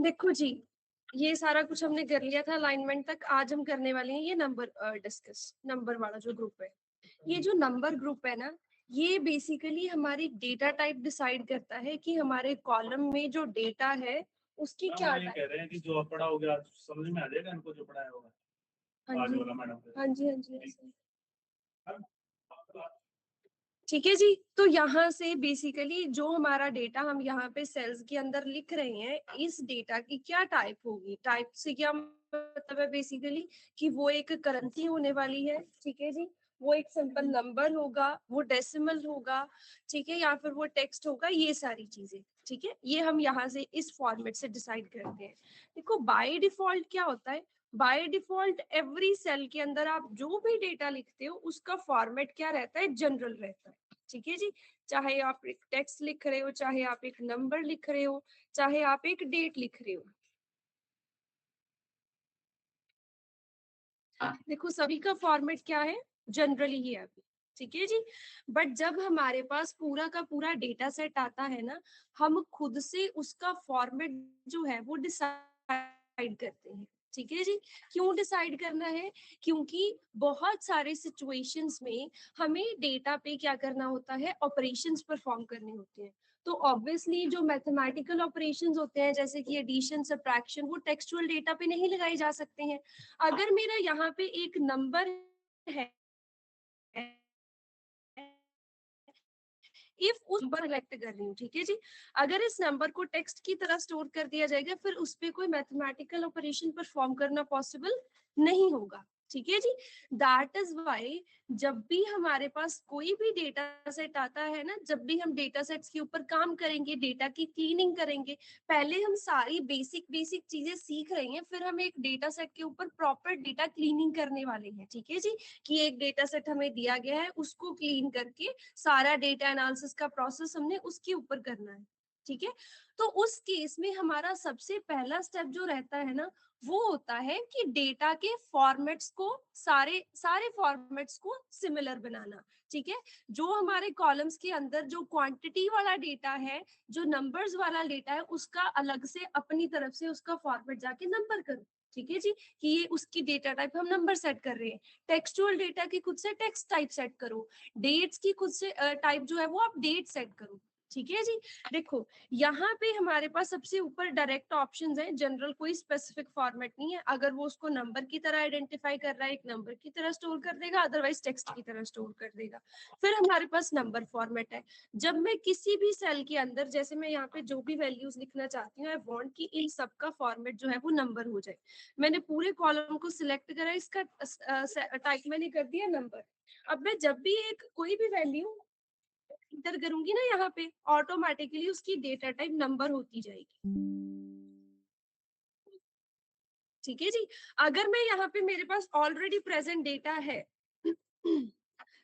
देखो जी, ये सारा कुछ हमने कर लिया था अलाइनमेंट तक। आज हम करने वाले हैं ये नंबर डिस्कस, नंबर वाला जो ग्रुप है। ये जो नंबर ग्रुप है ना, ये बेसिकली हमारी डेटा टाइप डिसाइड करता है कि हमारे कॉलम में जो डेटा है उसकी क्या ये कह रहे हैं कि जो पढ़ा हो गया समझ में आ जाएगा इनको जो पढ़ाया होगा। हाँ आज जी वाला मैडम हाँ जी हाँ जी ऐसे। ठीक है जी। तो यहाँ से बेसिकली जो हमारा डेटा हम यहाँ पे सेल्स के अंदर लिख रहे हैं, इस डेटा की क्या टाइप होगी। टाइप से क्या मतलब है बेसिकली कि वो एक करेंसी होने वाली है। ठीक है जी। वो एक सिंपल नंबर होगा, वो डेसिमल होगा, ठीक है, या फिर वो टेक्स्ट होगा, ये सारी चीजें। ठीक है, ये हम यहाँ से इस फॉर्मेट से डिसाइड करते हैं। देखो बाय डिफॉल्ट क्या होता है, बाय डिफॉल्ट एवरी सेल के अंदर आप जो भी डेटा लिखते हो उसका फॉर्मेट क्या रहता है, जनरल रहता है। ठीक है जी। चाहे आप एक टेक्स्ट लिख रहे हो, चाहे आप एक नंबर लिख रहे हो, चाहे आप एक डेट लिख रहे हो, देखो सभी का फॉर्मेट क्या है, जनरली ही है अभी। ठीक है जी। बट जब हमारे पास पूरा का पूरा डेटा सेट आता है ना, हम खुद से उसका फॉर्मेट जो है वो डिसाइड करते हैं। ठीक है जी। क्यों डिसाइड करना है, क्योंकि बहुत सारे सिचुएशंस में हमें डेटा पे क्या करना होता है, ऑपरेशंस परफॉर्म करने होते हैं। तो ऑब्वियसली जो मैथमेटिकल ऑपरेशंस होते हैं जैसे कि एडिशन सब्ट्रैक्शन, वो टेक्सचुअल डेटा पे नहीं लगाए जा सकते हैं। अगर मेरा यहाँ पे एक नंबर है, इफ उस नंबर सेलेक्ट कर रही हूँ, ठीक है जी, अगर इस नंबर को टेक्स्ट की तरह स्टोर कर दिया जाएगा फिर उस पर कोई मैथमेटिकल ऑपरेशन परफॉर्म करना पॉसिबल नहीं होगा। ठीक है जी। दैट इज वाई जब भी हमारे पास कोई भी डेटा सेट आता है ना, जब भी हम डेटा सेट्स के ऊपर काम करेंगे, डेटा की क्लीनिंग करेंगे, पहले हम सारी बेसिक बेसिक चीजें सीख रहे हैं, फिर हम एक डेटा सेट के ऊपर प्रॉपर डेटा क्लीनिंग करने वाले हैं। ठीक है जी। कि एक डेटा सेट हमें दिया गया है, उसको क्लीन करके सारा डेटा एनालिसिस का प्रोसेस हमने उसके ऊपर करना है। ठीक है। तो उस केस में हमारा सबसे पहला स्टेप जो रहता है ना, वो होता है कि डेटा के फॉर्मेट्स को, सारे सारे फॉर्मेट्स को सिमिलर बनाना। ठीक है। जो हमारे कॉलम्स के अंदर जो क्वांटिटी वाला डेटा है, जो नंबर्स वाला डेटा है, उसका अलग से अपनी तरफ से उसका फॉर्मेट जाके नंबर करो। ठीक है जी। कि ये उसकी डेटा टाइप हम नंबर सेट कर रहे हैं। टेक्सचुअल डेटा की खुद से टेक्स्ट टाइप सेट करो, डेट्स की खुद से टाइप जो है वो आप डेट सेट करो। ठीक है जी। देखो यहाँ पे हमारे पास सबसे ऊपर डायरेक्ट ऑप्शंस हैं, जनरल कोई स्पेसिफिक फॉर्मेट नहीं है। अगर वो उसको नंबर की तरह आइडेंटिफाई कर रहा है, एक नंबर की तरह स्टोर कर देगा, अदरवाइज टेक्स्ट की तरह स्टोर कर देगा। फिर हमारे पास नंबर फॉर्मेट है। जब मैं किसी भी सेल के अंदर, जैसे मैं यहाँ पे जो भी वैल्यूज लिखना चाहती हूँ, आई वांट कि इन सब का फॉर्मेट जो है वो नंबर हो जाए। मैंने पूरे कॉलम को सिलेक्ट करा, इसका टाइप मैंने कर दिया नंबर। अब मैं जब भी एक कोई भी वैल्यू इंटर करूंगी ना यहाँ पे, ऑटोमेटिकली उसकी डेटा टाइप नंबर होती जाएगी। ठीक है जी। अगर मैं यहाँ पे मेरे पास ऑलरेडी प्रेजेंट डेटा है,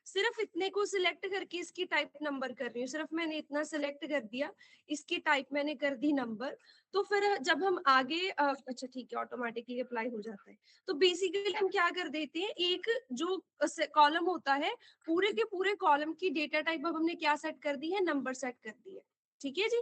सिर्फ इतने को सिलेक्ट करके इसकी टाइप नंबर कर रही हूँ, सिर्फ मैंने इतना सिलेक्ट कर दिया, इसकी टाइप मैंने कर दी नंबर, तो फिर जब हम आगे अच्छा ठीक है, ऑटोमेटिकली अप्लाई हो जाता है। तो बेसिकली हम क्या कर देते हैं, एक जो कॉलम होता है, पूरे के पूरे कॉलम की डेटा टाइप अब हमने क्या सेट कर दी है, नंबर सेट कर दी है। ठीक है जी।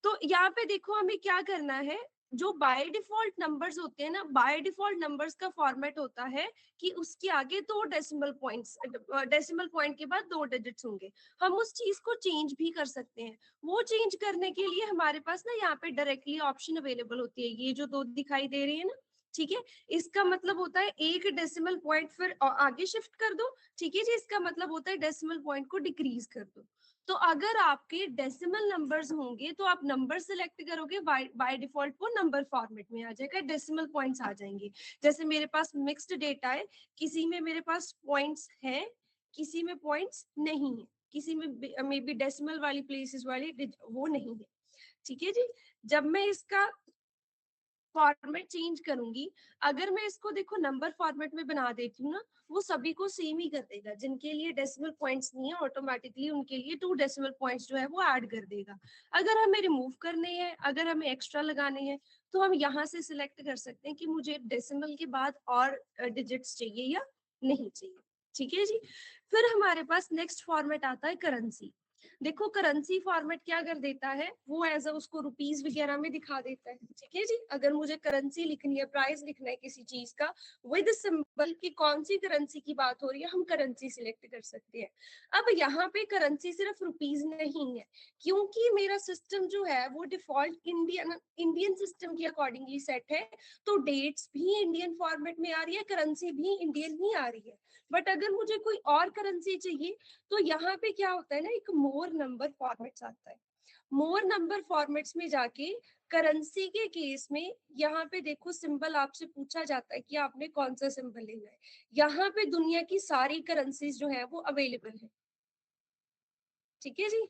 तो यहाँ पे देखो हमें क्या करना है, जो बाय डिफॉल्ट नंबर्स होते हैं ना, बाय डिफॉल्ट नंबर्स का फॉर्मेट होता है कि उसके आगे दो डेसिमल पॉइंट्स, डेसिमल पॉइंट के बाद दो डिजिट्स होंगे। हम उस चीज को चेंज भी कर सकते हैं। वो चेंज करने के लिए हमारे पास ना यहाँ पे डायरेक्टली ऑप्शन अवेलेबल होती है, ये जो दो दिखाई दे रही है ना। ठीक है। इसका मतलब होता है एक डेसिमल पॉइंट फिर आगे शिफ्ट कर दो। ठीक है जी। इसका मतलब होता है डेसिमल पॉइंट को डिक्रीज कर दो। तो अगर आपके डेसिमल नंबर्स होंगे तो आप नंबर सिलेक्ट करोगे, बाय डिफॉल्ट वो नंबर फॉर्मेट में आ जाएगा, डेसिमल पॉइंट्स आ जाएंगे। जैसे मेरे पास मिक्स्ड डेटा है, किसी में मेरे पास पॉइंट्स है, किसी में पॉइंट्स नहीं है, किसी में मे बी डेसिमल वाली प्लेसेस वाली वो नहीं है। ठीक है जी। जब मैं इसका फॉर्मेट चेंज करूंगी, अगर मैं इसको देखो नंबर फॉर्मेट में बना देती हूँ ना, वो सभी को सेम ही कर देगा। जिनके लिए डेसिमल पॉइंट्स नहीं है, ऑटोमेटिकली उनके लिए 2 डेसिमल पॉइंट्स जो है वो ऐड कर देगा। अगर हमें रिमूव करने हैं, अगर हमें एक्स्ट्रा लगाने हैं, तो हम यहाँ से सिलेक्ट कर सकते हैं कि मुझे डेसिमल के बाद और डिजिट्स चाहिए या नहीं चाहिए। ठीक है जी। फिर हमारे पास नेक्स्ट फॉर्मेट आता है करेंसी। देखो करेंसी फॉर्मेट क्या कर देता है, वो एज अ उसको रुपीज वगैरह में दिखा देता है, ठीक है जी। अगर मुझे करेंसी लिखनी है, प्राइस लिखना है किसी चीज का विद सिंबल की कौन सी करेंसी की बात हो रही है, हम करेंसी सिलेक्ट कर सकते हैं। अब यहाँ पे करेंसी सिर्फ रुपीज नहीं है, क्योंकि मेरा सिस्टम जो है वो डिफॉल्ट इंडियन सिस्टम के अकॉर्डिंगली सेट है, तो डेट्स भी इंडियन फॉर्मेट में आ रही है, करेंसी भी इंडियन ही आ रही है। बट अगर मुझे कोई और करेंसी चाहिए, तो यहाँ पे क्या होता है ना, एक मोर नंबर फॉर्मेट्स आता है। मोर नंबर फॉर्मेट्स में जाके करेंसी के केस में यहाँ पे देखो सिंबल आपसे पूछा जाता है कि आपने कौन सा सिंबल लेना है। यहाँ पे दुनिया की सारी करेंसीज जो है वो अवेलेबल है, ठीक है जी।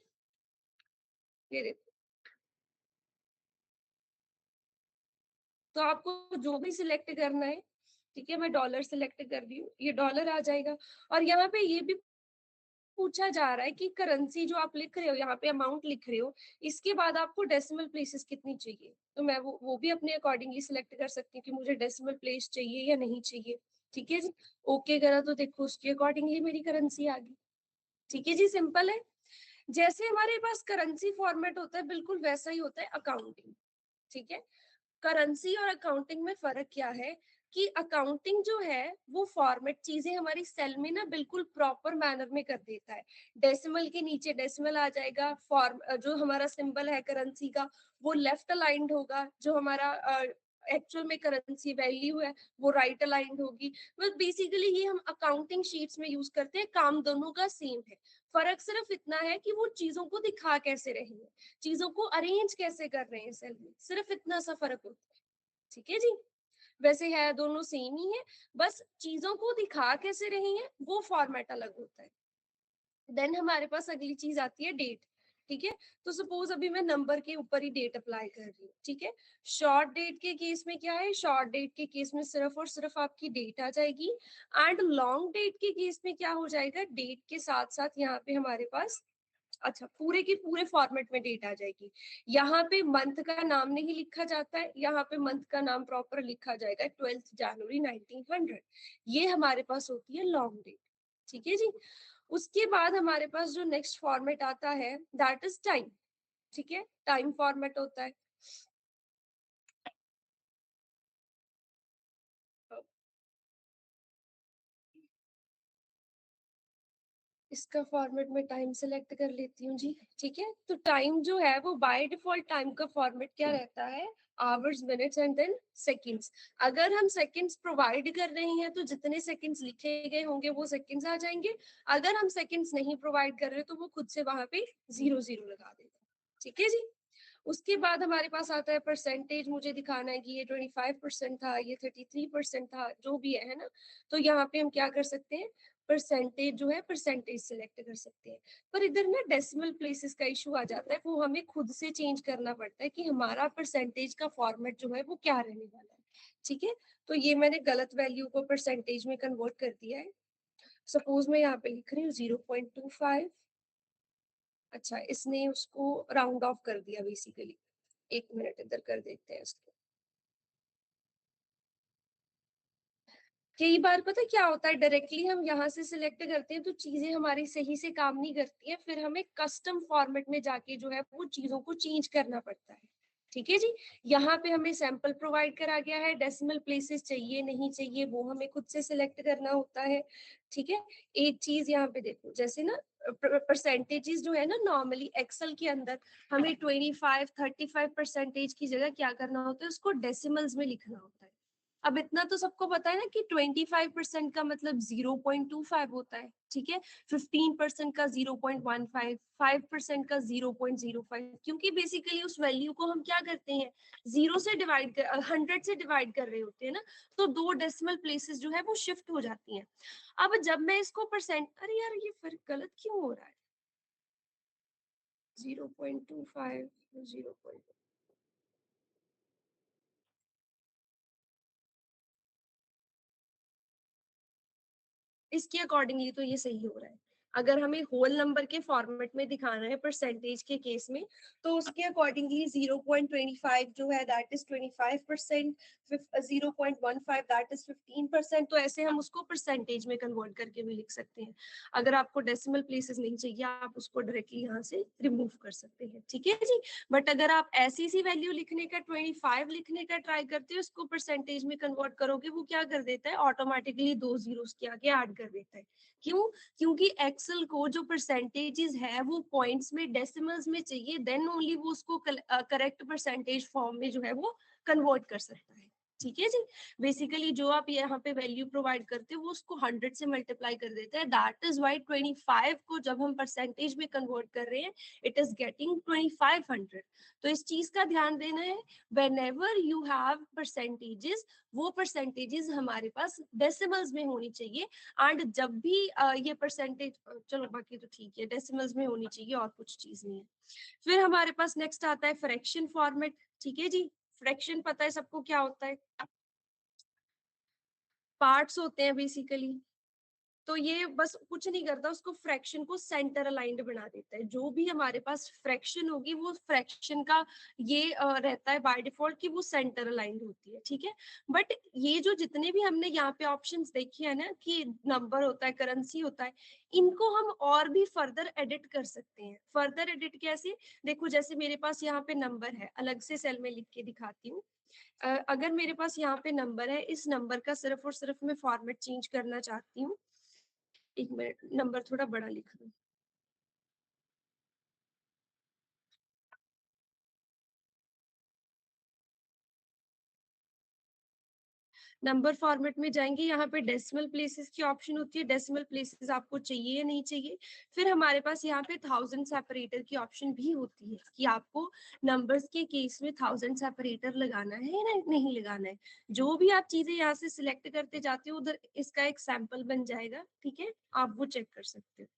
ये देखो, तो आपको जो भी सिलेक्ट करना है, ठीक है, मैं डॉलर सिलेक्ट कर रही हूँ, ये डॉलर आ जाएगा। और यहाँ पे ये भी पूछा जा रहा है कि करेंसी जो आप लिख रहे हो, यहाँ पे अमाउंट लिख रहे हो, इसके बाद आपको डेसिमल प्लेसेस कितनी चाहिए, तो मैं वो भी अपने अकॉर्डिंगली सिलेक्ट कर सकती हूँ कि मुझे डेसिमल प्लेस चाहिए या नहीं चाहिए, ठीक है जी। ओके करा तो देखो उसके अकॉर्डिंगली मेरी करेंसी आ गई, ठीक है जी, सिंपल है। जैसे हमारे पास करेंसी फॉर्मेट होता है, बिल्कुल वैसा ही होता है अकाउंटिंग, ठीक है। करेंसी और अकाउंटिंग में फर्क क्या है कि अकाउंटिंग जो है वो फॉर्मेट चीजें हमारी सेल में ना बिल्कुल प्रॉपर मैनर में कर देता है। डेसिमल के नीचे डेसिमल आ जाएगा, फॉर्म जो हमारा सिंबल है करेंसी का वो लेफ्ट अलाइंड होगा, जो हमारा एक्चुअल में करेंसी वैल्यू है वो राइट अलाइंड होगी। बस बेसिकली ये हम अकाउंटिंग शीट्स में यूज करते हैं, काम दोनों का सेम है। फर्क सिर्फ इतना है कि वो चीजों को दिखा कैसे रहे हैं, चीजों को अरेंज कैसे कर रहे हैं सेल में, सिर्फ इतना सा फर्क होता है, ठीक है जी। वैसे है दोनों सेम ही है, बस चीजों को दिखा कैसे रहे हैं वो फॉर्मेट अलग होता है। देन हमारे पास अगली चीज आती है डेट, ठीक है। तो सपोज अभी मैं नंबर के ऊपर ही डेट अप्लाई कर रही हूँ, ठीक है। शॉर्ट डेट के केस में क्या है, शॉर्ट डेट के केस में सिर्फ और सिर्फ आपकी डेट आ जाएगी। एंड लॉन्ग डेट के केस में क्या हो जाएगा, डेट के साथ साथ यहाँ पे हमारे पास, अच्छा, पूरे के पूरे फॉर्मेट में डेट आ जाएगी। यहाँ पे मंथ का नाम नहीं लिखा जाता है, यहाँ पे मंथ का नाम प्रॉपर लिखा जाएगा 12 जनवरी 1900। ये हमारे पास होती है लॉन्ग डेट, ठीक है जी। उसके बाद हमारे पास जो नेक्स्ट फॉर्मेट आता है दैट इज टाइम, ठीक है, टाइम फॉर्मेट होता है। इसका फॉर्मेट में टाइम सेलेक्ट कर लेती हूँ जी, ठीक है। तो टाइम जो है वो बाय डिफॉल्ट टाइम का फॉर्मेट क्या रहता है, hours, minutes and then seconds. अगर हम सेकंड्स प्रोवाइड कर रहे हैं तो जितने सेकंड्स लिखे गए होंगे वो सेकंड्स आ जाएंगे। अगर हम सेकंड्स नहीं प्रोवाइड कर रहे तो वो खुद से वहां पे 0 0 लगा देगा, ठीक है जी। उसके बाद हमारे पास आता है परसेंटेज, मुझे दिखाना है कि ये 25% था, ये 33% था, जो भी है ना। तो यहाँ पे हम क्या कर सकते हैं, परसेंटेज जो है परसेंटेज सिलेक्ट कर सकते हैं। पर इधर ना डेसिमल प्लेसेस का इशू आ जाता है, वो हमें खुद से चेंज करना पड़ता है कि हमारा परसेंटेज का फॉर्मेट जो है वो क्या रहने वाला है, ठीक है। तो ये मैंने गलत वैल्यू को परसेंटेज में कन्वर्ट कर दिया है। सपोज मैं यहाँ पे लिख रही हूँ 0.25, अच्छा इसने उसको राउंड ऑफ कर दिया बेसिकली। एक मिनट इधर कर देते हैं इसको। कई बार पता है क्या होता है, डायरेक्टली हम यहाँ से सिलेक्ट करते हैं तो चीजें हमारी सही से काम नहीं करती हैं, फिर हमें कस्टम फॉर्मेट में जाके जो है वो चीजों को चेंज करना पड़ता है, ठीक है जी। यहाँ पे हमें सैंपल प्रोवाइड करा गया है, डेसिमल प्लेसेस चाहिए नहीं चाहिए वो हमें खुद से सिलेक्ट करना होता है, ठीक है। एक चीज यहाँ पे देखो, जैसे ना परसेंटेजेस जो है ना, नॉर्मली एक्सेल के अंदर हमें 25 35% की जगह क्या करना होता है, उसको डेसिमल्स में लिखना होता है। अब इतना तो सबको पता है ना कि 25% का मतलब 0.25 होता है, ठीक है। 15% का 0.15, 5% का 0.05, क्योंकि बेसिकली उस वैल्यू को हम क्या करते हैं, 100 से डिवाइड कर रहे होते हैं ना, तो दो डेसिमल प्लेसेस जो है वो शिफ्ट हो जाती हैं। अब जब मैं इसको परसेंट, अरे यार ये फिर गलत क्यों हो रहा है, 0.25, 0. इसके अकॉर्डिंगली तो ये सही हो रहा है। अगर हमें होल नंबर के फॉर्मेट में दिखाना है परसेंटेज के केस में, तो उसके अकॉर्डिंगली 0.25 जो है दैट इज 25%, 0.15 दैट इज 15%। तो ऐसे हम उसको परसेंटेज में कन्वर्ट करके भी लिख सकते हैं। अगर आपको डेसिमल प्लेसेस नहीं चाहिए, आप उसको डायरेक्टली यहाँ से रिमूव कर सकते हैं, ठीक है जी। बट अगर आप ऐसी सी वैल्यू लिखने का 25 लिखने का ट्राई करते हो, उसको परसेंटेज में कन्वर्ट करोगे, वो क्या कर देता है, ऑटोमेटिकली 2 जीरोस के आगे ऐड कर देता है। क्यों? क्योंकि एक्सेल को जो परसेंटेजेस है वो पॉइंट्स में, डेसिमल्स में चाहिए, देन ओनली वो उसको करेक्ट परसेंटेज फॉर्म में जो है वो कन्वर्ट कर सकता है, ठीक है जी। बेसिकली जो आप यहाँ पे वैल्यू प्रोवाइड करते हो वो उसको 100 से मल्टीप्लाई कर देता है। दैट इज वाई 25 को जब हम परसेंटेज में कन्वर्ट कर रहे हैं, इट इज गेटिंग 2500। तो इस चीज का ध्यान देना है, whenever you have percentages, वो परसेंटेजेस हमारे पास डेसिमल्स में होनी चाहिए। एंड जब भी ये परसेंटेज, चलो बाकी तो ठीक है, डेसिमल्स में होनी चाहिए, और कुछ चीज नहीं है। फिर हमारे पास नेक्स्ट आता है फ्रैक्शन फॉर्मेट, ठीक है जी। फ्रैक्शन पता है सबको क्या होता है, पार्ट्स होते हैं बेसिकली। तो ये बस कुछ नहीं करता, उसको फ्रैक्शन को सेंटर अलाइंड बना देता है। जो भी हमारे पास फ्रैक्शन होगी, वो फ्रैक्शन का ये रहता है बाय डिफॉल्ट कि वो सेंटर अलाइंड होती है, ठीक है। बट ये जो जितने भी हमने यहाँ पे ऑप्शंस देखे हैं ना, कि नंबर होता है, करेंसी होता है, इनको हम और भी फर्दर एडिट कर सकते हैं। फर्दर एडिट कैसे? देखो, जैसे मेरे पास यहाँ पे नंबर है, अलग से सेल में लिख के दिखाती हूँ। अगर मेरे पास यहाँ पे नंबर है, इस नंबर का सिर्फ और सिर्फ मैं फॉर्मेट चेंज करना चाहती हूँ। एक मिनट, नंबर थोड़ा बड़ा लिख दूं। नंबर फॉर्मेट में जाएंगे, यहाँ पे डेसिमल प्लेसेस की ऑप्शन होती है। डेसिमल प्लेसेस आपको चाहिए या नहीं चाहिए। फिर हमारे पास यहाँ पे 1000 सेपरेटर की ऑप्शन भी होती है कि आपको नंबर्स के केस में 1000 सेपरेटर लगाना है या नहीं लगाना है। जो भी आप चीजें यहाँ से सिलेक्ट करते जाते हो, उधर इसका एक सैंपल बन जाएगा, ठीक है, आप वो चेक कर सकते हो।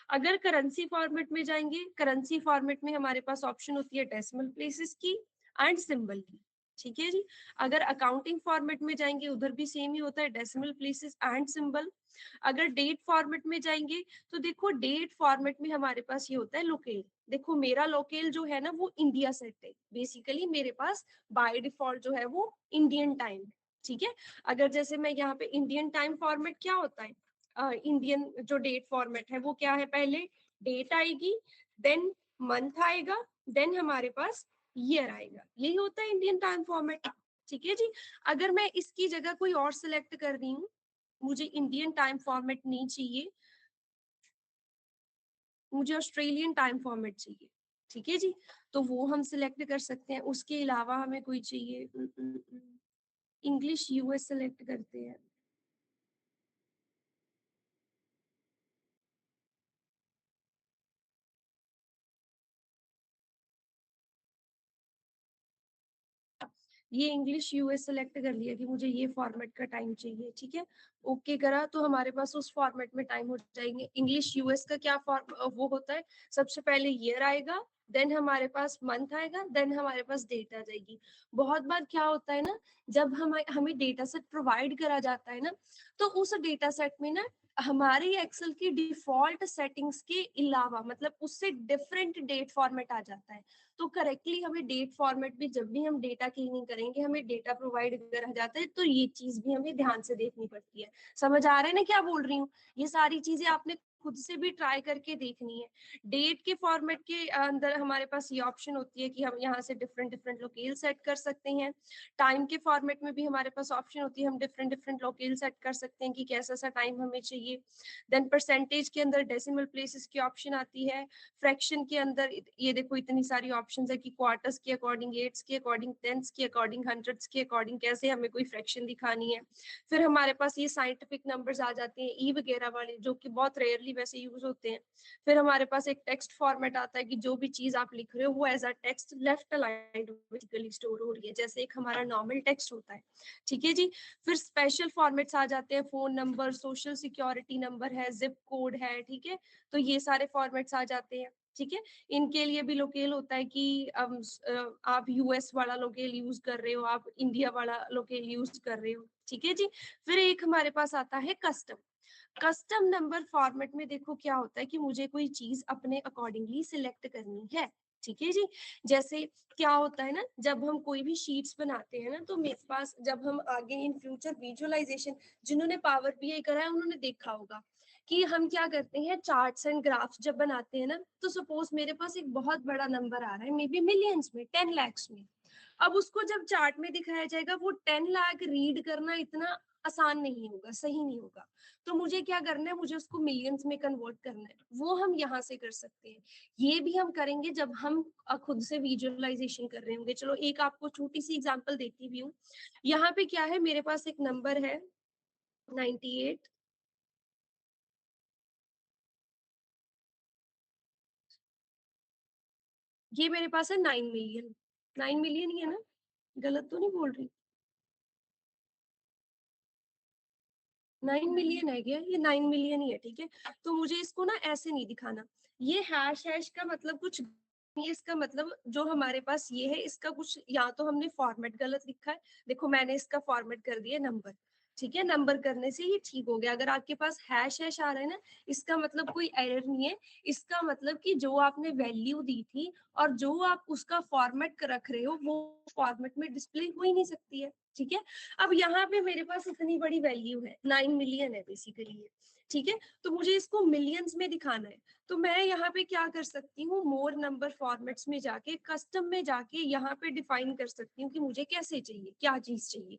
अगर करेंसी फॉर्मेट में जाएंगे, करेंसी फॉर्मेट में हमारे पास ऑप्शन होती है डेसिमल प्लेसेस की एंड सिंबल की, ठीक है जी। अगर अकाउंटिंग फॉर्मेट में जाएंगे, उधर भी सेम ही होता है, डेसिमल प्लेसेस एंड सिंबल। अगर डेट फॉर्मेट में जाएंगे, तो देखो डेट फॉर्मेट में हमारे पास ये होता है लोकेल। देखो मेरा लोकेल जो है ना, वो इंडिया सेट है। बेसिकली मेरे पास बाय डिफॉल्ट जो है वो इंडियन टाइम, ठीक है। अगर जैसे मैं यहाँ पे इंडियन टाइम फॉर्मेट क्या होता है, इंडियन जो डेट फॉर्मेट है वो क्या है, पहले डेट आएगी, देन मंथ आएगा, देन हमारे पास ईयर आएगा। यही होता है इंडियन टाइम फॉर्मेट, ठीक है जी। अगर मैं इसकी जगह कोई और सिलेक्ट कर रही हूँ, मुझे इंडियन टाइम फॉर्मेट नहीं चाहिए, मुझे ऑस्ट्रेलियन टाइम फॉर्मेट चाहिए, ठीक है जी, तो वो हम सिलेक्ट कर सकते हैं। उसके अलावा हमें कोई चाहिए, इंग्लिश यूएस सिलेक्ट करते हैं। ये इंग्लिश यूएस सेलेक्ट कर लिया कि मुझे ये फॉर्मेट का टाइम चाहिए, ठीक है। ओके करा तो हमारे पास उस फॉर्मेट में टाइम हो जाएंगे। इंग्लिश यूएस का क्या वो होता है, सबसे पहले ईयर आएगा, देन हमारे पास मंथ आएगा, देन हमारे पास डेट आ जाएगी। बहुत बार क्या होता है ना, जब हमें डेटा सेट प्रोवाइड करा जाता है ना, तो उस डेटा सेट में ना हमारे एक्सेल की डिफॉल्ट सेटिंग्स के अलावा, मतलब उससे डिफरेंट डेट फॉर्मेट आ जाता है। तो करेक्टली हमें डेट फॉर्मेट भी, जब भी हम डेटा क्लीनिंग करेंगे, हमें डेटा प्रोवाइड करा जाता है, तो ये चीज भी हमें ध्यान से देखनी पड़ती है। समझ आ रहा है ना क्या बोल रही हूँ? ये सारी चीजें आपने खुद से भी ट्राई करके देखनी है। डेट के फॉर्मेट के अंदर हमारे पास ये ऑप्शन होती है कि हम यहाँ से डिफरेंट डिफरेंट लोकेल सेट कर सकते हैं। टाइम के फॉर्मेट में भी हमारे पास ऑप्शन होती है, हम डिफरेंट डिफरेंट लोकेल सेट कर सकते हैं कि कैसा सा टाइम हमें चाहिए। देन परसेंटेज के अंदर डेसिमल प्लेसेस की ऑप्शन आती है। फ्रैक्शन के अंदर ये देखो इतनी सारी ऑप्शंस है कि क्वार्टर्स के अकॉर्डिंग, एट्स के अकॉर्डिंग, टेंस के अकॉर्डिंग, हंड्रेड्स के अकॉर्डिंग कैसे हमें कोई फ्रैक्शन दिखानी है। फिर हमारे पास ये साइंटिफिक नंबर्स आ जाते हैं, ई वगैरह वाले, जो कि बहुत रेयरली वैसे यूज होते हैं। फिर हमारे पास एक टेक्स्ट फॉर्मेट आता है कि जो भी चीज आप लिख रहे हो वो as a text left aligned basically store हो रही है, जैसे एक हमारा नॉर्मल टेक्स्ट होता है, ठीक है जी। फिर स्पेशल फॉर्मेट्स आ जाते हैं, phone number, social security number है, जिप कोड है, ठीक है। तो ये सारे फॉर्मेट्स आ जाते हैं, ठीक है। इनके लिए भी लोकेल होता है कि आप यूएस वाला लोकेल यूज कर रहे हो, आप इंडिया वाला लोकेल यूज कर रहे हो, ठीक है जी। फिर एक हमारे पास आता है कस्टम। कस्टम नंबर फॉर्मेट में देखो क्या होता है कि मुझे कोई चीज अपने अकॉर्डिंगली सिलेक्ट करनी है, ठीक है जी। जैसे क्या होता है ना, जब हम कोई भी शीट्स बनाते हैं ना, तो मेरे पास जब हम आगे इन फ्यूचर विजुअलाइजेशन, जिन्होंने पावर बीआई करा है उन्होंने देखा होगा कि हम क्या करते हैं, चार्ट्स एंड ग्राफ्स जब बनाते हैं ना, तो सपोज मेरे पास एक बहुत बड़ा नंबर आ रहा है, मे बी मिलियंस में, 10 lakhs में। अब उसको जब चार्ट में दिखाया जाएगा, वो 10 लाख रीड करना इतना आसान नहीं होगा, सही नहीं होगा। तो मुझे क्या करना है, मुझे उसको मिलियंस में कन्वर्ट करना है, वो हम यहाँ से कर सकते हैं। ये भी हम करेंगे जब हम खुद से विजुअलाइजेशन कर रहे होंगे। चलो एक आपको छोटी सी एग्जांपल देती भी हूँ। यहाँ पे क्या है, मेरे पास एक नंबर है 98, ये मेरे पास है 9 मिलियन। 9 मिलियन ही है ना, गलत तो नहीं बोल रही? 9 मिलियन है क्या? ये 9 मिलियन ही है, ठीक है। तो मुझे इसको ना ऐसे नहीं दिखाना। ये हैश हैश का मतलब कुछ, ये इसका मतलब जो हमारे पास ये है, इसका कुछ या तो हमने फॉर्मेट गलत लिखा है। देखो मैंने इसका फॉर्मेट कर दिया नंबर, ठीक है, नंबर करने से ही ठीक हो गया। अगर आपके पास हैश हैश आ रहा है ना, इसका मतलब कोई एरर नहीं है। इसका मतलब कि जो आपने वैल्यू दी थी और जो आप उसका फॉर्मेट रख रहे हो, वो फॉर्मेट में डिस्प्ले हो ही नहीं सकती है, ठीक है। अब यहाँ पे मेरे पास इतनी बड़ी वैल्यू है, 9 मिलियन है बेसिकली, ठीक है। तो मुझे इसको मिलियंस में दिखाना है। तो मैं यहाँ पे क्या कर सकती हूँ, मोर नंबर फॉर्मेट्स में जाके, कस्टम में जाके यहाँ पे डिफाइन कर सकती हूँ कि मुझे कैसे चाहिए, क्या चीज चाहिए।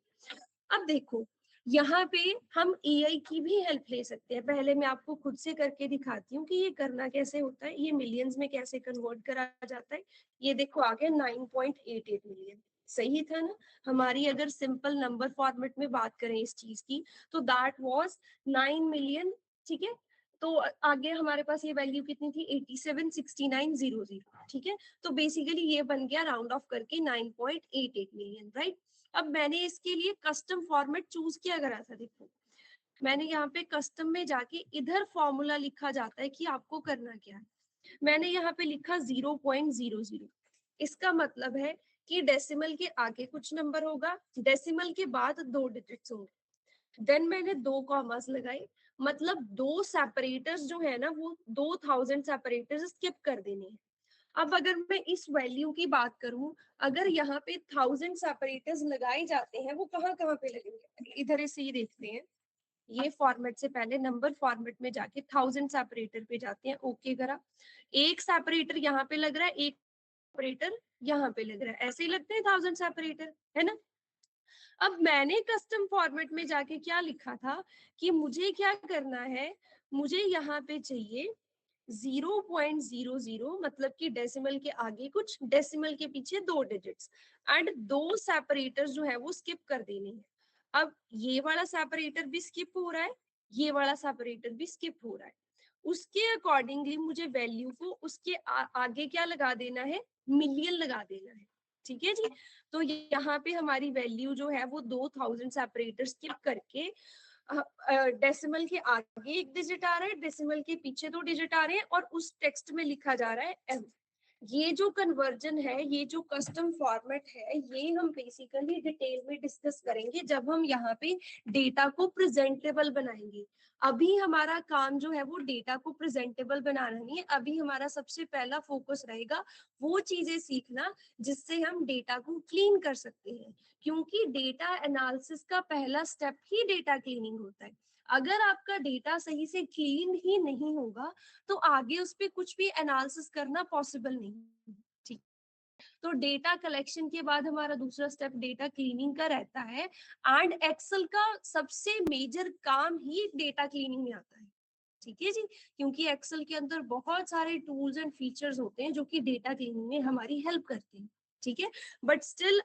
अब देखो यहाँ पे हम एआई की भी हेल्प ले सकते हैं। पहले मैं आपको खुद से करके दिखाती हूँ कि ये करना कैसे होता है, ये मिलियंस में कैसे कन्वर्ट करा जाता है। ये देखो आ गया 9.88 मिलियन, सही था ना। हमारी अगर सिंपल नंबर फॉर्मेट में बात करें इस चीज की, तो दैट वाज 9 मिलियन, ठीक है। तो आगे हमारे पास ये वैल्यू कितनी थी, 876900, ठीक है। तो बेसिकली ये बन गया राउंड ऑफ करके 9.88 मिलियन, राइट। अब मैंने इसके लिए कस्टम फॉर्मेट चूज किया करा था। देखो मैंने यहाँ पे कस्टम में जाके इधर फॉर्मूला लिखा जाता है कि आपको करना क्या है। मैंने यहाँ पे लिखा 0.00। इसका मतलब है कि डेसिमल के आगे कुछ नंबर होगा, डेसिमल के बाद 2 डिजिट्स होंगे। देन मैंने 2 कॉमास लगाए, मतलब 2 सेपरेटर्स जो है ना, वो 2000 सेपरेटर्स स्किप कर देने हैं। अब अगर मैं इस वैल्यू की बात करूं, अगर यहाँ पे 1000 सेपरेटर्स लगाए जाते हैं, वो कहाँ कहाँ पे लगेंगे, इधर से ही देखते हैं। ये फॉर्मेट से पहले नंबर फॉर्मेट में जाके 1000 सेपरेटर पे जाते हैं, ओके करा। एक सेपरेटर यहाँ पे लग रहा है, एक सेपरेटर यहाँ पे लग रहा है, ऐसे ही लगते हैं 1000 सेपरेटर, है ना। अब मैंने कस्टम फॉर्मेट में जाके क्या लिखा था कि मुझे क्या करना है, मुझे यहाँ पे चाहिए 0.00, मतलब कि डेसिमल के आगे कुछ, डेसिमल के पीछे 2 डिजिट्स, एंड 2 सेपरेटर्स जो है वो स्किप कर देने हैं। अब ये वाला सेपरेटर भी स्किप हो रहा है, ये वाला सेपरेटर भी स्किप हो रहा है। उसके अकॉर्डिंगली मुझे वैल्यू को उसके आगे क्या लगा देना है, मिलियन लगा देना है, ठीक है जी। तो यहाँ पे हमारी वैल्यू जो है वो 2000 सेपरेटर स्किप करके डेसिमल के आगे एक डिजिट आ रहा है, डेसिमल के पीछे 2 डिजिट आ रहे हैं, और उस टेक्स्ट में लिखा जा रहा है एम। ये जो कन्वर्जन है, ये जो कस्टम फॉर्मेट है, ये हम बेसिकली डिटेल में डिस्कस करेंगे जब हम यहाँ पे डेटा को प्रेजेंटेबल बनाएंगे। अभी हमारा काम जो है वो डेटा को प्रेजेंटेबल बनाना नहीं है। अभी हमारा सबसे पहला फोकस रहेगा वो चीजें सीखना जिससे हम डेटा को क्लीन कर सकते हैं, क्योंकि डेटा एनालिसिस का पहला स्टेप ही डेटा क्लीनिंग होता है। अगर आपका डेटा सही से क्लीन ही नहीं होगा, तो आगे उस पर कुछ भी एनालिसिस करना पॉसिबल नहीं, ठीक। तो डेटा कलेक्शन के बाद हमारा दूसरा स्टेप डेटा क्लीनिंग का रहता है, एंड एक्सेल का सबसे मेजर काम ही डेटा क्लीनिंग में आता है, ठीक है जी। क्योंकि एक्सेल के अंदर बहुत सारे टूल्स एंड फीचर्स होते हैं जो कि डेटा क्लीनिंग में हमारी हेल्प करते हैं, ठीक है। बट स्टिल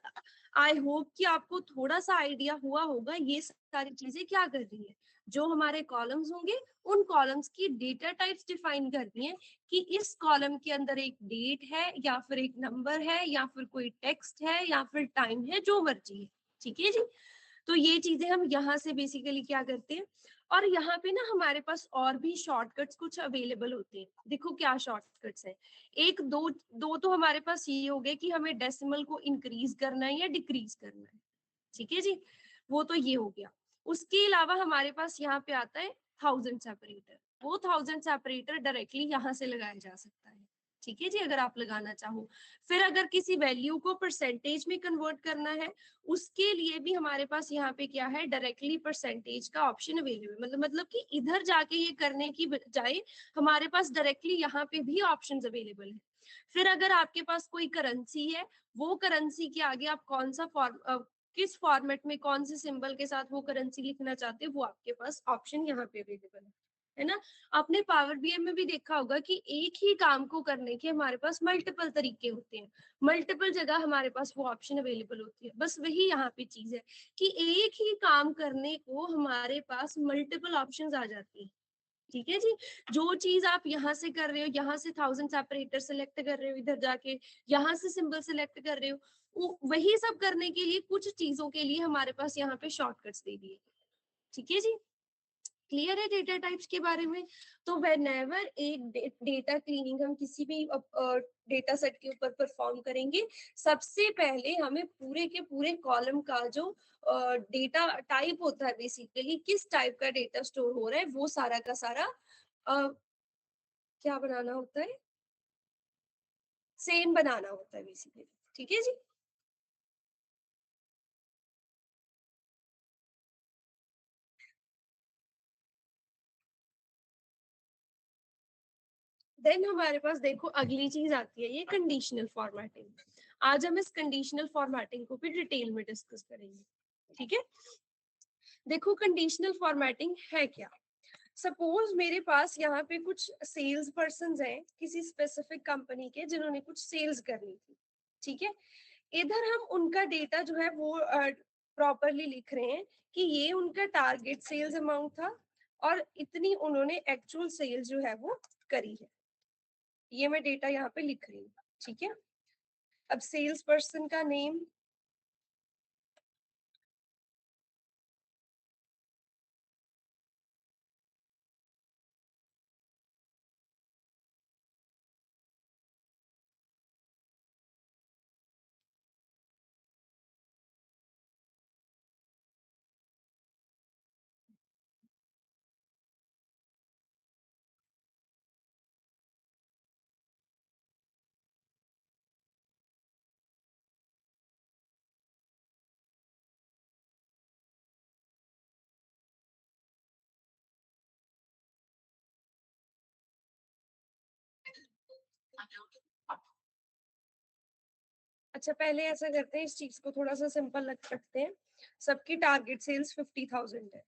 आई होप कि आपको थोड़ा सा आइडिया हुआ होगा ये सारी चीजें क्या कर रही है। जो हमारे कॉलम्स होंगे, उन कॉलम्स की डेटा टाइप्स डिफाइन करनी है कि इस कॉलम के अंदर एक डेट है, या फिर एक नंबर है, या फिर कोई टेक्स्ट है, या फिर टाइम है, जो मर्जी है, ठीक है जी। तो ये चीजें हम यहाँ से बेसिकली क्या करते हैं। और यहाँ पे ना हमारे पास और भी शॉर्टकट्स कुछ अवेलेबल होते हैं। देखो क्या शॉर्टकट्स है, एक दो दो तो हमारे पास ये हो गए कि हमें डेसिमल को इंक्रीज करना है या डिक्रीज करना है, ठीक है जी। वो तो ये हो गया। उसके अलावा हमारे पास यहाँ पे आता है 1000 सेपरेटर, वो 1000 सेपरेटर डायरेक्टली यहाँ से लगाया जा सकता है, ठीक है जी, अगर आप लगाना चाहो। फिर अगर किसी वैल्यू को परसेंटेज में कन्वर्ट करना है, उसके लिए भी हमारे पास यहाँ पे क्या है, डायरेक्टली परसेंटेज का ऑप्शन अवेलेबल, मतलब कि इधर जाके ये करने की बजाय हमारे पास डायरेक्टली यहाँ पे भी ऑप्शन अवेलेबल है। फिर अगर आपके पास कोई करेंसी है, वो करेंसी के आगे आप कौन सा किस फॉर्मेट में कौन से सिंबल के साथ वो करेंसी लिखना चाहते हो, वो आपके पास ऑप्शन यहाँ पे अवेलेबल है ना। आपने पावर बीआई में भी देखा होगा कि एक ही काम को करने के हमारे पास मल्टीपल तरीके होते हैं, मल्टीपल जगह हमारे पास वो ऑप्शन अवेलेबल होती है। बस वही यहाँ पे चीज है कि एक ही काम करने को हमारे पास मल्टीपल ऑप्शंस आ जाती है, ठीक है जी। जो चीज आप यहाँ से कर रहे हो, यहाँ से 1000 सेपरेटर सेलेक्ट कर रहे हो, इधर जाके यहाँ से सिंबल सेलेक्ट कर रहे हो, वही सब करने के लिए कुछ चीजों के लिए हमारे पास यहाँ पे शॉर्टकट्स दे दिए, ठीक है जी। क्लियर है डेटा टाइप्स के बारे में। तो व्हेनेवर एक डेटा क्लीनिंग हम किसी भी डेटा सेट के ऊपर परफॉर्म करेंगे, सबसे पहले हमें पूरे के पूरे कॉलम का जो डेटा टाइप होता है, बेसिकली किस टाइप का डेटा स्टोर हो रहा है, वो सारा का सारा क्या बनाना होता है, सेम बनाना होता है बेसिकली, ठीक है जी। देन हमारे पास देखो अगली चीज आती है, ये कंडीशनल फॉर्मेटिंग। आज हम इस कंडीशनल फॉर्मेटिंग को भी डिटेल में डिस्कस करेंगे, ठीक है। देखो कंडीशनल फॉर्मेटिंग है क्या। सपोज मेरे पास यहाँ पे कुछ सेल्स पर्सन हैं किसी स्पेसिफिक कंपनी के, जिन्होंने कुछ सेल्स करनी थी, ठीक है। इधर हम उनका डेटा जो है वो प्रॉपरली लिख रहे हैं कि ये उनका टारगेट सेल्स अमाउंट था और इतनी उन्होंने एक्चुअल सेल्स जो है वो करी है, ये मैं डेटा यहाँ पे लिख रही हूँ, ठीक है। अब सेल्स पर्सन का नेम, अच्छा पहले ऐसा करते हैं, इस चीज को थोड़ा सा सिंपल रखते हैं। सबकी टारगेट सेल्स 50,000 है,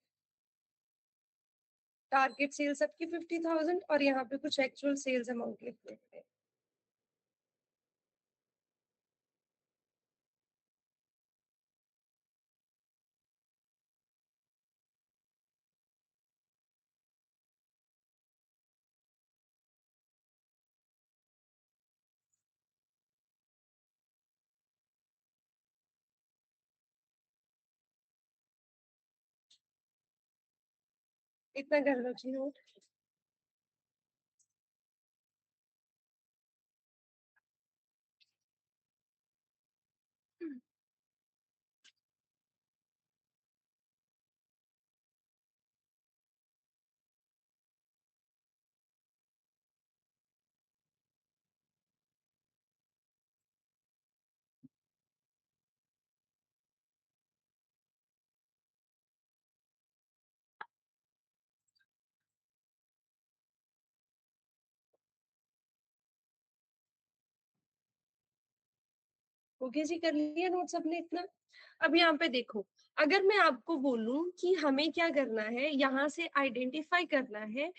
टारगेट सेल्स सबकी 50,000 और यहाँ पे कुछ एक्चुअल सेल्स अमाउंट लिख देते हैं। इतना कर लो जी नोट। ओके जी, कर लिया नोट सबने इतना। अब यहाँ पे देखो, अगर मैं आपको बोलूं कि हमें क्या करना है, यहाँ से आइडेंटिफाई करना है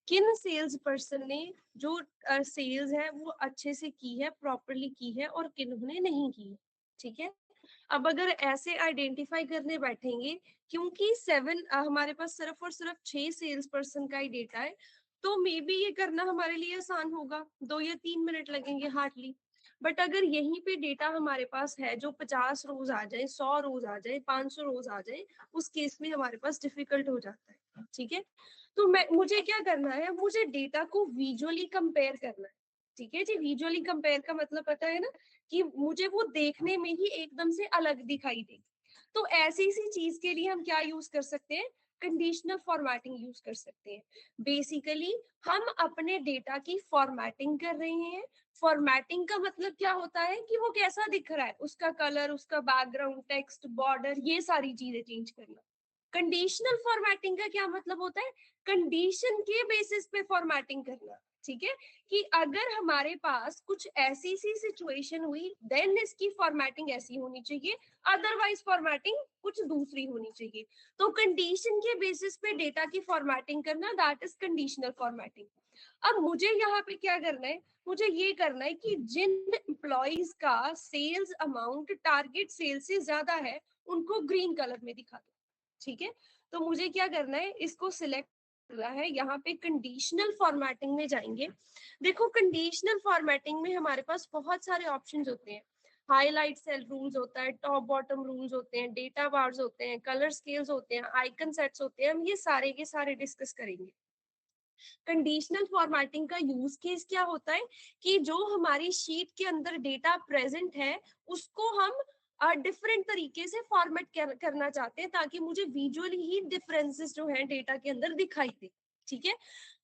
किन सेल्स पर्सन ने जो सेल्स है वो अच्छे से की है, प्रॉपरली की है, और किन्होंने नहीं की है, ठीक है। अब अगर ऐसे आइडेंटिफाई करने बैठेंगे, क्योंकि हमारे पास सिर्फ और सिर्फ 6 सेल्स पर्सन का ही डेटा है, तो मे बी ये करना हमारे लिए आसान होगा, 2 या 3 मिनट लगेंगे हार्डली। बट अगर यहीं पे डेटा हमारे पास है जो 50 रोज आ जाए, 100 रोज आ जाए, 500 रोज आ जाए, उस केस में हमारे पास डिफिकल्ट हो जाता है, ठीक है। तो मुझे क्या करना है, मुझे डेटा को विजुअली कंपेयर करना है, ठीक है जी। विजुअली कंपेयर का मतलब पता है ना, कि मुझे वो देखने में ही एकदम से अलग दिखाई दे। तो ऐसी सी चीज के लिए हम क्या यूज कर सकते हैं, कंडीशनल फॉर्मेटिंग यूज कर सकते हैं। बेसिकली हम अपने डेटा की फॉर्मेटिंग कर रहे हैं। फॉर्मेटिंग का मतलब क्या होता है कि वो कैसा दिख रहा है, उसका कलर, उसका बैकग्राउंड, टेक्स्ट, बॉर्डर, ये सारी चीजें चेंज करना। कंडीशनल फॉर्मेटिंग का क्या मतलब होता है, कंडीशन के बेसिस पे फॉर्मेटिंग करना। ठीक है, कि अगर हमारे पास कुछ ऐसी सी सिचुएशन हुई देन इसकी फॉर्मेटिंग ऐसी होनी चाहिए, अदरवाइज फॉर्मेटिंग कुछ दूसरी होनी चाहिए। तो कंडीशन के बेसिस पे डेटा की फॉर्मेटिंग करना, दैट इज कंडीशनल फॉर्मेटिंग। अब मुझे यहाँ पे क्या करना है, मुझे ये करना है कि जिन एम्प्लॉइज का सेल्स अमाउंट टारगेट सेल से ज्यादा है उनको ग्रीन कलर में दिखा दो। ठीक है, तो मुझे क्या करना है, इसको सिलेक्ट करना है, यहाँ पे कंडीशनल फॉर्मेटिंग में जाएंगे। देखो कंडीशनल फॉर्मेटिंग में हमारे पास बहुत सारे ऑप्शंस होते हैं। हाईलाइट सेल रूल्स होता है, टॉप बॉटम रूल्स होते हैं, डेटा बार्स होते हैं, कलर स्केल्स होते हैं, आइकन सेट्स होते हैं, हम ये सारे डिस्कस करेंगे। कंडीशनल फॉर्मेटिंग का यूज केस क्या होता है कि जो हमारी शीट के अंदर डेटा प्रेजेंट है उसको हम डिफरेंट तरीके से फॉर्मेट करना चाहते हैं ताकि मुझे विजुअली ही डिफरेंसेस जो है डेटा के अंदर दिखाई दे। ठीक है,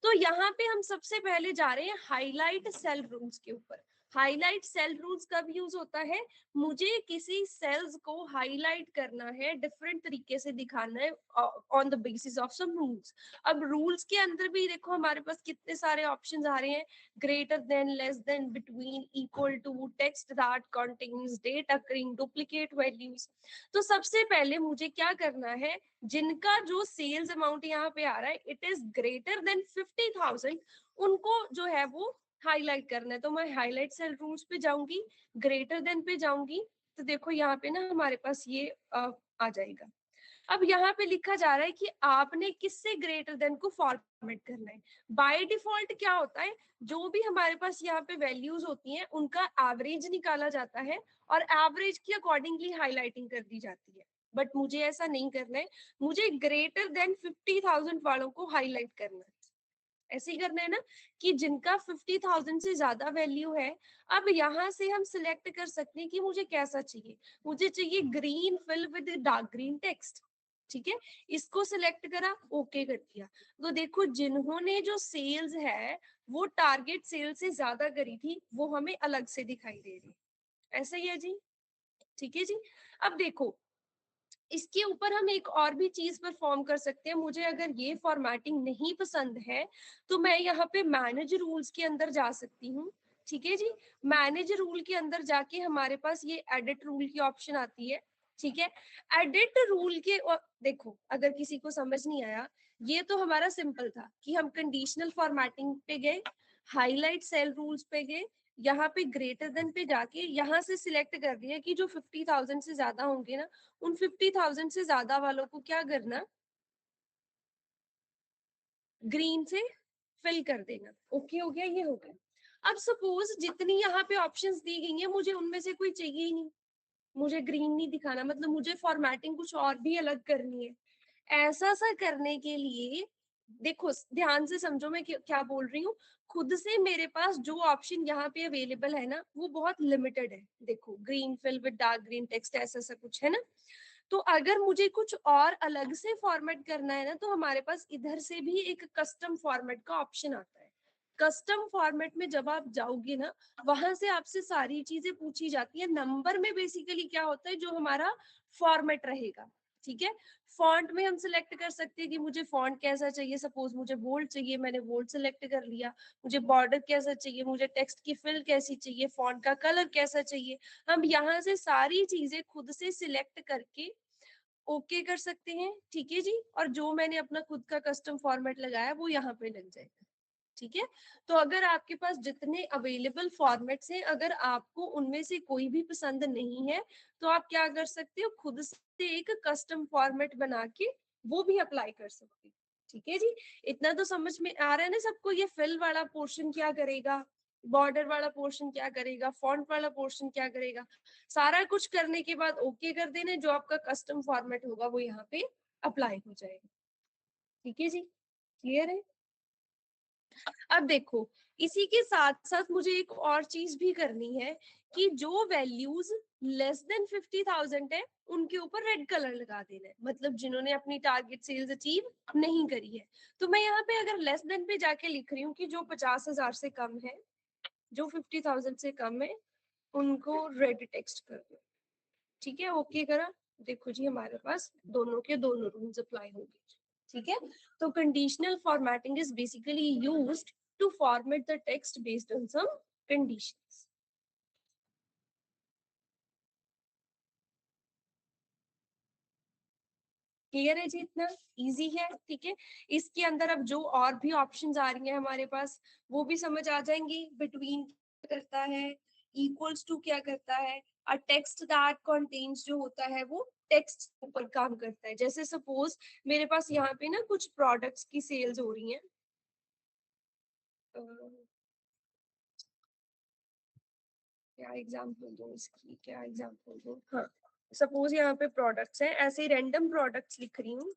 तो यहाँ पे हम सबसे पहले जा रहे हैं हाईलाइट सेल रूल्स के ऊपर। हाईलाइट सेल रूल्स कब यूज होता है, मुझे किसी सेल्स को हाईलाइट करना है, डिफरेंट तरीके से दिखाना है on the basis of some rules. अब रूल्स के अंदर भी देखो हमारे पास कितने सारे ऑप्शंस आ रहे हैं, greater than, less than, between, equal to, text that contains date occurring, duplicate values. तो सबसे पहले मुझे क्या करना है, जिनका जो सेल्स अमाउंट यहाँ पे आ रहा है इट इज ग्रेटर देन 50,000, उनको जो है वो हाईलाइट करना है। तो मैं हाईलाइट सेल रूल्स पे जाऊंगी, ग्रेटर देन पे जाऊंगी, तो देखो यहाँ पे ना हमारे पास ये आ जाएगा। अब यहाँ पे लिखा जा रहा है कि आपने किससे ग्रेटर देन को फॉर्मेट करना है। बाय डिफॉल्ट क्या होता है, जो भी हमारे पास यहाँ पे वैल्यूज होती हैं उनका एवरेज निकाला जाता है और एवरेज के अकॉर्डिंगली हाईलाइटिंग कर दी जाती है। बट मुझे ऐसा नहीं करना है, मुझे ग्रेटर देन 50,000 वालों को हाईलाइट करना है। ऐसे ही करना है ना, कि जिनका 50,000 से ज्यादा वैल्यू है। अब यहाँ से हम सिलेक्ट कर सकते हैं कि मुझे कैसा चाहिए, मुझे चाहिए green fill with dark green text. ठीक है, इसको सिलेक्ट करा, ओके कर दिया। तो देखो जिन्होंने जो सेल्स है वो टारगेट सेल से ज्यादा करी थी वो हमें अलग से दिखाई दे रही है। ऐसा ही है जी, ठीक है जी। अब देखो इसके ऊपर हम एक और भी चीज परफॉर्म कर सकते हैं। मुझे अगर ये फॉर्मेटिंग नहीं पसंद है तो मैं यहाँ पे मैनेज रूल्स के अंदर जा सकती हूँ। ठीक है जी, मैनेज रूल के अंदर जाके हमारे पास ये एडिट रूल की ऑप्शन आती है। ठीक है, एडिट रूल के देखो अगर किसी को समझ नहीं आया, ये तो हमारा सिंपल था कि हम कंडीशनल फॉर्मेटिंग पे गए, हाईलाइट सेल रूल्स पे गए, यहाँ पे ग्रेटर देन पे जाके यहाँ से सिलेक्ट कर दिया कि जो 50,000 से ज्यादा होंगे ना, उन 50,000 से ज्यादा वालों को क्या करना, ग्रीन से फिल कर देना। ओके हो गया, ये हो गया। अब सपोज जितनी यहाँ पे ऑप्शंस दी गई हैं मुझे उनमें से कोई चाहिए ही नहीं, मुझे ग्रीन नहीं दिखाना, मतलब मुझे फॉर्मेटिंग कुछ और भी अलग करनी है। ऐसा सा करने के लिए देखो ध्यान से समझो मैं क्या बोल रही हूँ। खुद से मेरे पास जो ऑप्शन यहाँ पे अवेलेबल है ना वो बहुत लिमिटेड है। देखो green fill with dark green text ऐसा सा कुछ है ना, तो अगर मुझे कुछ और अलग से फॉर्मेट करना है ना तो हमारे पास इधर से भी एक कस्टम फॉर्मेट का ऑप्शन आता है। कस्टम फॉर्मेट में जब आप जाओगे ना वहां से आपसे सारी चीजें पूछी जाती है। नंबर में बेसिकली क्या होता है, जो हमारा फॉर्मेट रहेगा। ठीक है, फॉन्ट में हम सिलेक्ट कर सकते हैं कि मुझे फॉन्ट कैसा चाहिए। सपोज मुझे बोल्ड चाहिए, मैंने बोल्ड सिलेक्ट कर लिया। मुझे बॉर्डर कैसा चाहिए, मुझे टेक्स्ट की फिल कैसी चाहिए, फॉन्ट का कलर कैसा चाहिए, हम यहाँ से सारी चीजें खुद से सिलेक्ट करके ओके कर सकते हैं। ठीक है जी, और जो मैंने अपना खुद का कस्टम फॉर्मेट लगाया वो यहाँ पे लग जाएगा। ठीक है, तो अगर आपके पास जितने अवेलेबल फॉर्मेट्स हैं अगर आपको उनमें से कोई भी पसंद नहीं है तो आप क्या कर सकते हो, खुद से एक कस्टम फॉर्मेट बना के वो भी अप्लाई कर सकते हो। ठीक है जी, इतना तो समझ में आ रहा है ना सबको, ये फिल वाला पोर्शन क्या करेगा, बॉर्डर वाला पोर्शन क्या करेगा, फॉन्ट वाला पोर्शन क्या करेगा। सारा कुछ करने के बाद ओके कर देना, जो आपका कस्टम फॉर्मेट होगा वो यहाँ पे अप्लाई हो जाएगा। ठीक है जी, क्लियर है। अब देखो इसी के साथ साथ मुझे एक और चीज भी करनी है कि जो वैल्यूज लेस देन 50,000 है उनके ऊपर रेड कलर लगा देना है, मतलब जिन्होंने अपनी टारगेट सेल्स अचीव नहीं करी है। तो मैं यहाँ पे अगर लेस देन पे जाके लिख रही हूँ कि जो 50,000 से कम है, जो 50,000 से कम है, उनको रेड टेक्स्ट कर दो। ठीक है, ओके करा। देखो जी हमारे पास दोनों के दोनों रूल्स अप्लाई होंगे। ठीक है, तो conditional formatting is basically used to format the text based on some conditions. Clear है जी, इतना इजी है। ठीक है, इसके अंदर अब जो और भी ऑप्शंस आ रही हैं हमारे पास वो भी समझ आ जाएंगी। बिटवीन करता है, इक्वल्स टू क्या करता है, और टेक्स्ट दैट कंटेन्स जो होता है वो टेक्स्ट ऊपर काम करता है। जैसे सपोज मेरे पास यहाँ पे ना कुछ प्रोडक्ट्स की सेल्स हो रही हैं, क्या एग्जांपल दूं इसकी, क्या एग्जांपल दूं, हाँ सपोज यहाँ पे प्रोडक्ट्स हैं, ऐसे रैंडम प्रोडक्ट्स लिख रही हूँ,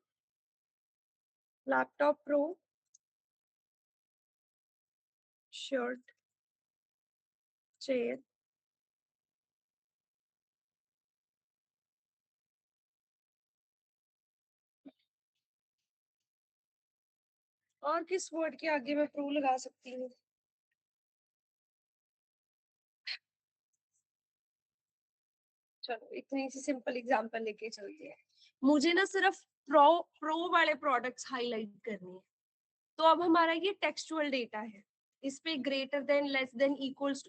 लैपटॉप प्रो, शर्ट, चेयर, और किस वर्ड के आगे मैं प्रो लगा सकती हूँ? चलो इतनी सी सिंपल एग्जांपल लेके चलते हैं। मुझे ना सिर्फ प्रो प्रो वाले प्रोडक्ट्स हाईलाइट करने हैं। तो अब हमारा ये टेक्सचुअल डेटा है, इस पे greater than, less than, equals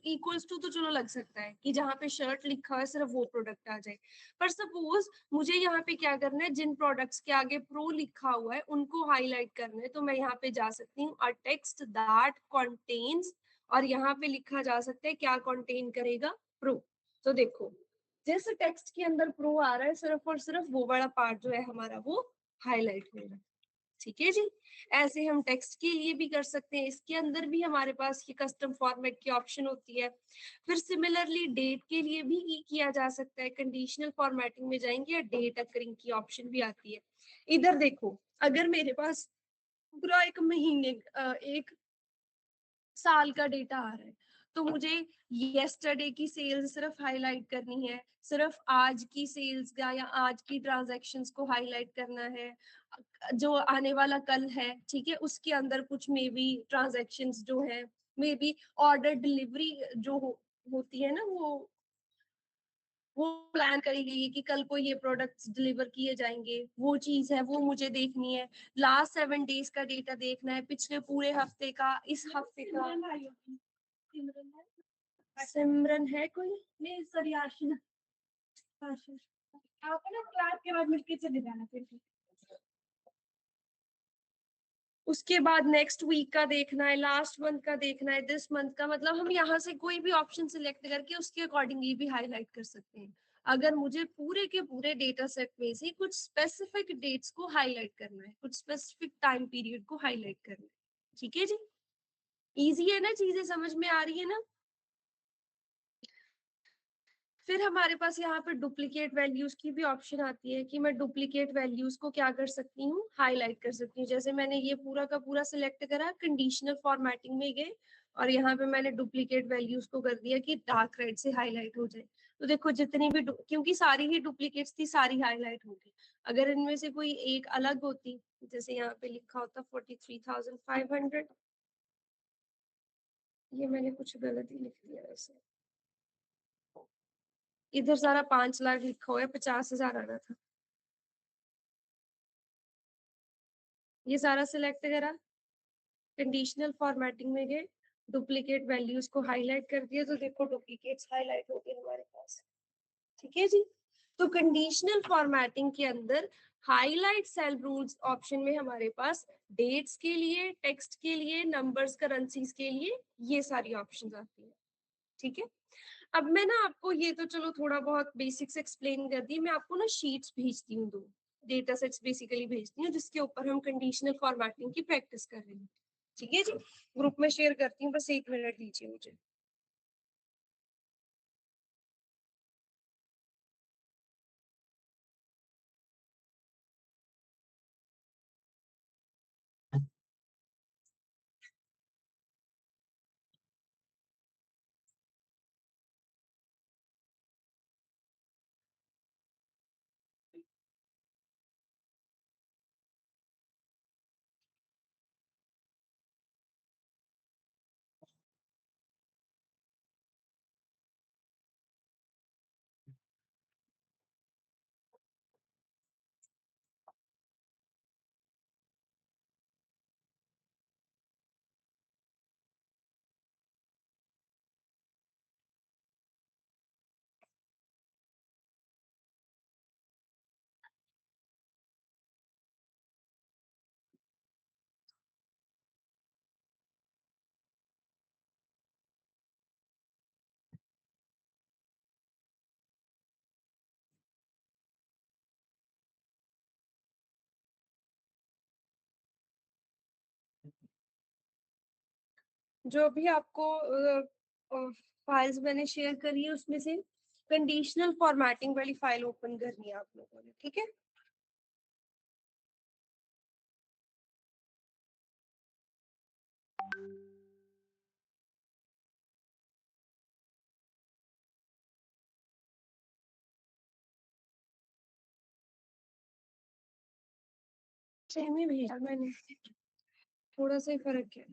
to तो चलो लग सकता है कि जहाँ पे शर्ट लिखा हुआ है सिर्फ वो प्रोडक्ट आ जाए। पर सपोज मुझे यहाँ पे क्या करना है, जिन प्रोडक्ट्स के आगे प्रो लिखा हुआ है उनको हाईलाइट करना है, तो मैं यहाँ पे जा सकती हूँ अ टेक्स्ट दैट कंटेन्स, और यहाँ पे लिखा जा सकता है क्या कंटेन करेगा, प्रो। तो देखो जिस टेक्स्ट के अंदर प्रो आ रहा है सिर्फ और सिर्फ वो वाला पार्ट जो है हमारा वो हाईलाइट होगा। ठीक है जी, ऐसे हम टेक्स्ट के लिए भी कर सकते हैं, इसके अंदर भी हमारे पास ये कस्टम फॉर्मेट की ऑप्शन होती है। फिर सिमिलरली डेट के लिए भी किया जा सकता है, कंडीशनल फॉर्मेटिंग में जाएंगे या डेट अकरिंग की ऑप्शन भी आती है। इधर देखो, अगर मेरे पास पूरा एक महीने एक साल का डेटा आ रहा है, तो मुझे येस्टरडे की सेल्स सिर्फ हाईलाइट करनी है, सिर्फ आज की सेल्स का या आज की ट्रांजैक्शंस को हाईलाइट करना है। जो आने वाला कल है, ठीक है, उसके अंदर कुछ मे बी ट्रांजैक्शंस जो है, मे बी ऑर्डर डिलीवरी जो होती है ना, वो प्लान करी गई है कि कल को ये प्रोडक्ट्स डिलीवर किए जाएंगे, वो चीज है वो मुझे देखनी है। लास्ट 7 डेज का डेटा देखना है, पिछले पूरे हफ्ते का, इस हफ्ते का। सिमरन है कोई? नहीं सॉरी, आशीष। आप ना क्लास के बाद मिलके चले जाना फिर। उसके बाद नेक्स्ट वीक का देखना है, लास्ट मंथ का देखना है, दिस मंथ का, मतलब हम यहाँ से कोई भी ऑप्शन सिलेक्ट करके उसके अकॉर्डिंगली भी हाईलाइट कर सकते हैं। अगर मुझे पूरे के पूरे डेटा सेट में से कुछ स्पेसिफिक डेट्स को हाईलाइट करना है, कुछ स्पेसिफिक टाइम पीरियड को हाईलाइट करना है। ठीक है जी, इजी है ना, चीजें समझ में आ रही है ना। फिर हमारे पास यहाँ पे डुप्लीकेट वैल्यूज की भी ऑप्शन आती है कि मैं डुप्लीकेट वैल्यूज को क्या कर सकती हूँ, हाईलाइट कर सकती हूँ। जैसे मैंने ये पूरा का पूरा सिलेक्ट करा, कंडीशनल फॉर्मेटिंग में गए और यहाँ पे मैंने डुप्लीकेट वैल्यूज को कर दिया कि डार्क रेड से हाईलाइट हो जाए। तो देखो जितनी भी क्योंकि सारी ही डुप्लीकेट्स थी, सारी हाईलाइट होगी। अगर इनमें से कोई एक अलग होती, जैसे यहाँ पे लिखा होता 43,500, ये मैंने कुछ गलत ही लिख दिया वैसे, इधर सारा 5 लाख लिखा हुआ है, 50,000 आना था। ये सारा सिलेक्ट करा, कंडीशनल फॉर्मेटिंग में गए, डुप्लीकेट वैल्यूज को हाईलाइट कर दिया, तो देखो डुप्लीकेट्स हाईलाइट हो गए हमारे पास। ठीक है जी, तो कंडीशनल फॉर्मेटिंग के अंदर हाईलाइट सेल रूल्स ऑप्शन में हमारे पास डेट्स के लिए, टेक्स्ट के लिए, नंबर्स, करेंसीज के लिए ये सारी ऑप्शंस आती है। ठीक है, अब मैं ना आपको ये तो चलो थोड़ा बहुत बेसिक्स एक्सप्लेन कर दी, मैं आपको ना शीट्स भेजती हूँ, दो डेटा सेट्स बेसिकली भेजती हूँ जिसके ऊपर हम कंडीशनल फॉर्मेटिंग की प्रैक्टिस कर रहे हैं। ठीक है जी, ग्रुप में शेयर करती हूँ, बस 1 मिनट दीजिए मुझे। जो भी आपको फाइल्स मैंने शेयर करी है उसमें से कंडीशनल फॉर्मेटिंग वाली फाइल ओपन करनी है आप लोगों ने, ठीक है। सेम ही भेजा मैंने, थोड़ा सा ही फर्क है,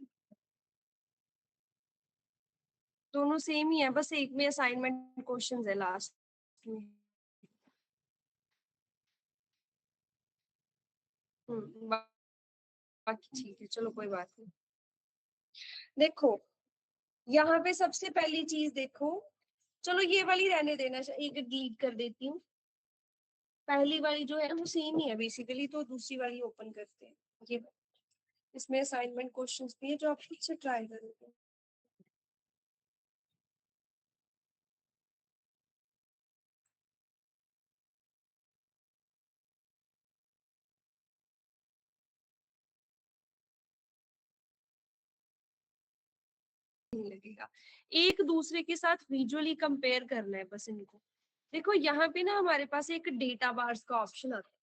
दोनों सेम ही है, बस एक में असाइनमेंट क्वेश्चंस है लास्ट में। बाकी ठीक है, चलो कोई बात नहीं। देखो यहाँ पे सबसे पहली चीज देखो, चलो ये वाली रहने देना, एक डिलीट कर देती हूँ। पहली वाली जो है वो सेम ही है बेसिकली, तो दूसरी वाली ओपन करते हैं। ये इसमें असाइनमेंट क्वेश्चंस भी है जो आप खुद से ट्राई करोगे। नहीं लगेगा, एक दूसरे के साथ विजुअली कंपेयर करना है बस इनको। देखो यहाँ पे ना हमारे पास एक डेटा बार्स का ऑप्शन आता है।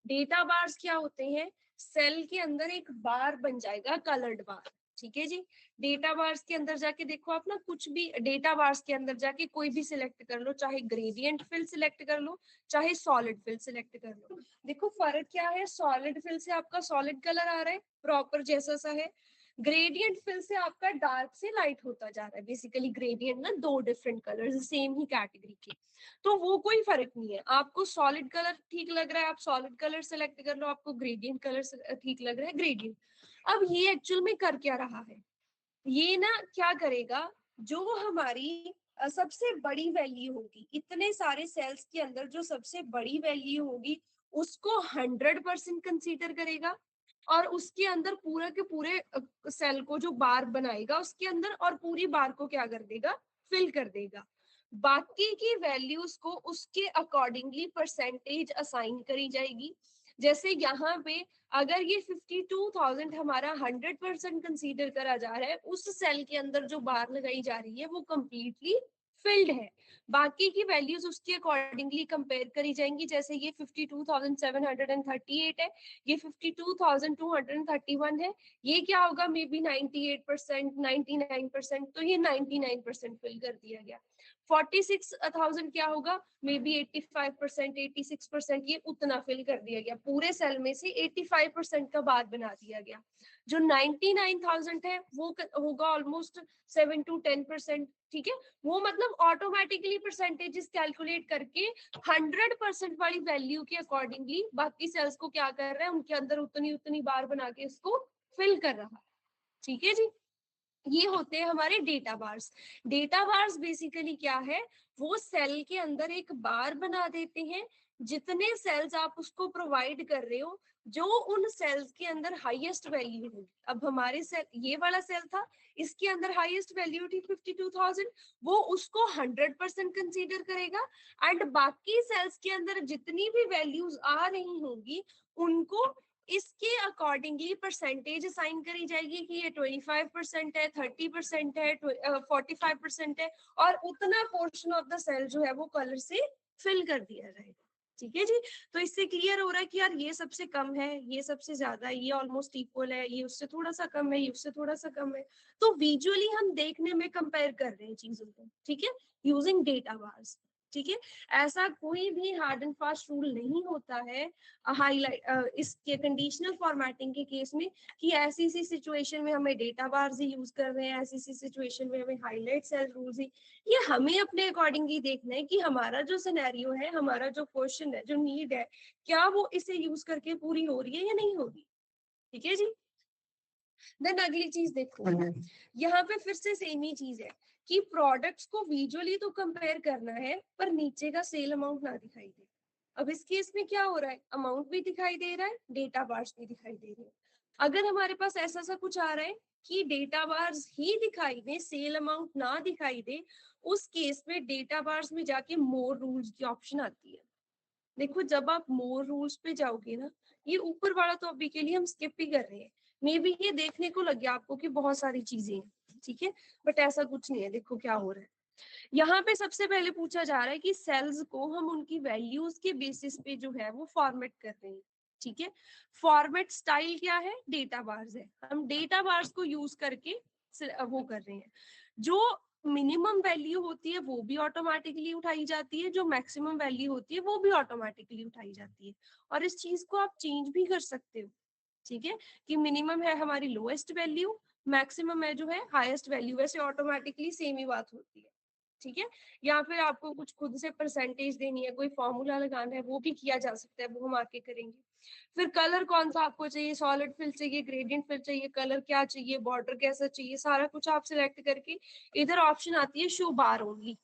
डेटा बार्स क्या होते हैं, सेल के अंदर एक बार बन जाएगा कलर्ड बार, ठीक है जी। डेटा बार्स के अंदर जाके देखो आप ना, कुछ भी डेटा बार्स के अंदर जाके कोई भी सिलेक्ट कर लो, चाहे ग्रेडियंट फिल सिलेक्ट कर लो, चाहे सॉलिड फिल सिलेक्ट कर लो। देखो फर्क क्या है, सॉलिड फिल से आपका सॉलिड कलर आ रहा है प्रॉपर जैसा सा है, ग्रेडियंट फिल से आपका डार्क से लाइट होता जा रहा है। बेसिकली ग्रेडियंट ना दो डिफरेंट कलर्स सेम ही कैटेगरी के, तो वो कोई फर्क नहीं है। आपको सॉलिड कलर ठीक लग रहा है आप सॉलिड कलर सेलेक्ट कर लो, आपको ग्रेडियंट कलर ठीक लग रहा है ग्रेडियंट। अब ये एक्चुअल में कर क्या रहा है, ये ना क्या करेगा, जो हमारी सबसे बड़ी वैल्यू होगी इतने सारे सेल्स के अंदर, जो सबसे बड़ी वैल्यू होगी उसको 100% कंसीडर करेगा, और उसके अंदर पूरा के पूरे सेल को जो बार बनाएगा उसके अंदर, और पूरी बार को क्या कर देगा, फिल कर देगा। बाकी की वैल्यूज को उसके अकॉर्डिंगली परसेंटेज असाइन करी जाएगी। जैसे यहाँ पे अगर ये 52,000 हमारा 100% कंसीडर करा जा रहा है, उस सेल के अंदर जो बार लगाई जा रही है वो कंप्लीटली फिल्ड है। बाकी की वैल्यूज उसके अकॉर्डिंगली कंपेयर करी जाएंगी। जैसे ये 52,738 है, ये 52,231 है, ये क्या होगा मे बी 98%, 99%, तो ये 99% फिल कर दिया गया। 46,000 क्या होगा, मे बी 85%, 86%, ये उतना फिल कर दिया गया, पूरे सेल में से 85% का बार बना दिया गया। जो 99,000 है वो होगा ऑलमोस्ट 7 to 10%, ठीक है। वो मतलब ऑटोमेटिकली परसेंटेजेस कैलकुलेट करके 100% वाली वैल्यू के अकॉर्डिंगली बाकी सेल्स को क्या कर रहा है, उनके अंदर उतनी उतनी बार बना के इसको फिल कर रहा है, ठीक है जी। ये होते हैं हमारे data bars. Data bars basically क्या है, वो सेल के अंदर एक बार बना देते हैं, जितने सेल्स आप उसको प्रोवाइड कर रहे हो, जो उन सेल्स के अंदर हाईएस्ट वैल्यू होगी। अब हमारे सेल ये वाला सेल था, इसके अंदर हाईएस्ट वैल्यू थी 52,000, वो उसको 100% कंसीडर करेगा, एंड बाकी सेल्स के अंदर जितनी भी वैल्यूज आ रही होंगी उनको इसके अकॉर्डिंगली परसेंटेज असाइन करी जाएगी कि ये 25% है, 30% है, 45% है, और उतना पोर्शन ऑफ द सेल जो है वो कलर से फिल कर दिया जाएगा, ठीक है जी। तो इससे क्लियर हो रहा है कि यार ये सबसे कम है, ये सबसे ज्यादा है, ये ऑलमोस्ट इक्वल है, ये उससे थोड़ा सा कम है, ये उससे थोड़ा सा कम है। तो विजुअली हम देखने में कंपेयर कर रहे हैं चीजों को, ठीक है, यूजिंग डेटा बार्स, ठीक है। ऐसा कोई भी हार्ड एंड फास्ट रूल नहीं होता है हाईलाइट इसके कंडीशनल फॉर्मेटिंग के केस में, कि ऐसी सी सिचुएशन में हमें डेटा बार्स ही यूज कर रहे हैं, ऐसी सी सिचुएशन में हमें हाईलाइट सेल रूल्स ही। ये हमें अपने अकॉर्डिंगली देखना है कि हमारा जो सिनेरियो है, हमारा जो क्वेश्चन है, जो नीड है, क्या वो इसे यूज करके पूरी हो रही है या नहीं हो रही, ठीक है जी। देन अगली चीज देखो, यहाँ पे फिर से सेम ही चीज है कि प्रोडक्ट्स को विजुअली तो कंपेयर करना है, पर नीचे का सेल अमाउंट ना दिखाई दे। अब इस केस में क्या हो रहा है, अमाउंट भी दिखाई दे रहा है, डेटा बार्स भी दिखाई दे रहे हैं। अगर हमारे पास ऐसा सा कुछ आ रहा है कि डेटा बार्स ही दिखाई दे, सेल अमाउंट ना दिखाई दे, उस केस में डेटा बार्स में जाके मोर रूल्स की ऑप्शन आती है। देखो जब आप मोर रूल्स पे जाओगे ना, ये ऊपर वाला तो अभी के लिए हम स्किप ही कर रहे हैं, मे बी ये देखने को लगे आपको कि बहुत सारी चीजें हैं, ठीक है, बट ऐसा कुछ नहीं है। देखो क्या हो रहा है यहाँ पे, सबसे पहले पूछा जा रहा है कि सेल्स को हम उनकी वैल्यूज के बेसिस पे जो है वो फॉर्मेट कर रहे हैं। ठीक है, फॉर्मेट स्टाइल क्या है, डेटा बार्स है। हम डेटा बार्स को यूज करके वो कर रहे हैं। जो मिनिमम वैल्यू होती है वो भी ऑटोमेटिकली उठाई जाती है, जो मैक्सिमम वैल्यू होती है वो भी ऑटोमेटिकली उठाई जाती है। और इस चीज को आप चेंज भी कर सकते हो। ठीक है, कि मिनिमम है हमारी लोएस्ट वैल्यू, मैक्सिमम है जो है हाईएस्ट वैल्यू, वैसे ऑटोमेटिकली सेम ही बात होती है। ठीक है, या फिर आपको कुछ खुद से परसेंटेज देनी है, कोई फॉर्मूला लगाना है, वो भी किया जा सकता है, वो हम आके करेंगे। फिर कलर कौन सा आपको चाहिए, सॉलिड फिल चाहिए, ग्रेडियंट फिल चाहिए, कलर क्या चाहिए, बॉर्डर कैसा चाहिए, सारा कुछ आप सिलेक्ट करके इधर ऑप्शन आती है शो बार ओनली।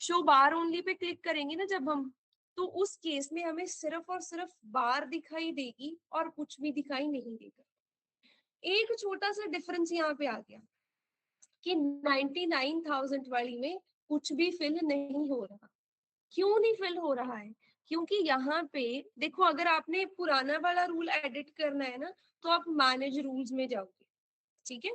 शो बार ओनली पे क्लिक करेंगे ना जब हम, तो उस केस में हमें सिर्फ और सिर्फ बार दिखाई देगी और कुछ भी दिखाई नहीं देगा। एक छोटा सा डिफरेंस यहाँ पे आ गया कि 99,000 वाली में कुछ भी फिल नहीं हो रहा। क्यों नहीं फिल हो रहा है? क्योंकि यहाँ पे देखो, अगर आपने पुराना वाला रूल एडिट करना है ना, तो आप मैनेज रूल्स में जाओगे। ठीक है,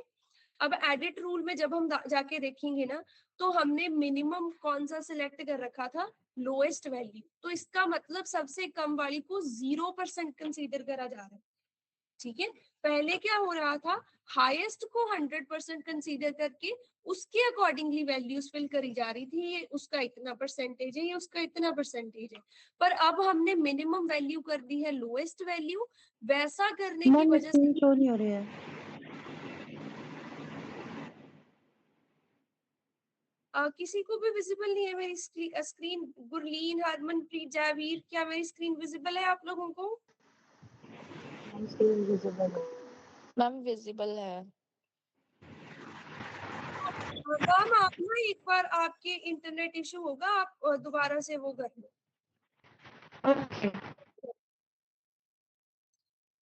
अब एडिट रूल में जब हम जाके देखेंगे ना, तो हमने मिनिमम कौन सा सिलेक्ट कर रखा था, लोएस्ट वैल्यू। तो इसका मतलब सबसे कम वाली को 0% कंसीडर करा जा रहा है। ठीक है, पहले क्या हो रहा था, हाईएस्ट को 100% कंसीडर करके उसके अकॉर्डिंगली वैल्यूज फिल करी जा रही थी, ये उसका इतना परसेंटेज है, ये उसका इतना परसेंटेज है। पर अब हमने मिनिमम वैल्यू कर दी है लोएस्ट वैल्यू। वैसा करने की वजह से शो नहीं हो रही है। किसी को भी विजिबल नहीं है मेरी स्क्रीन? गुरलीन, हरमनप्रीत, जावीर, क्या मेरी स्क्रीन विजिबल है आप लोगों को? मैम विजिबल है। मैम आप ना एक बार, आपके इंटरनेट इशू होगा, आप दोबारा से वो कर लो।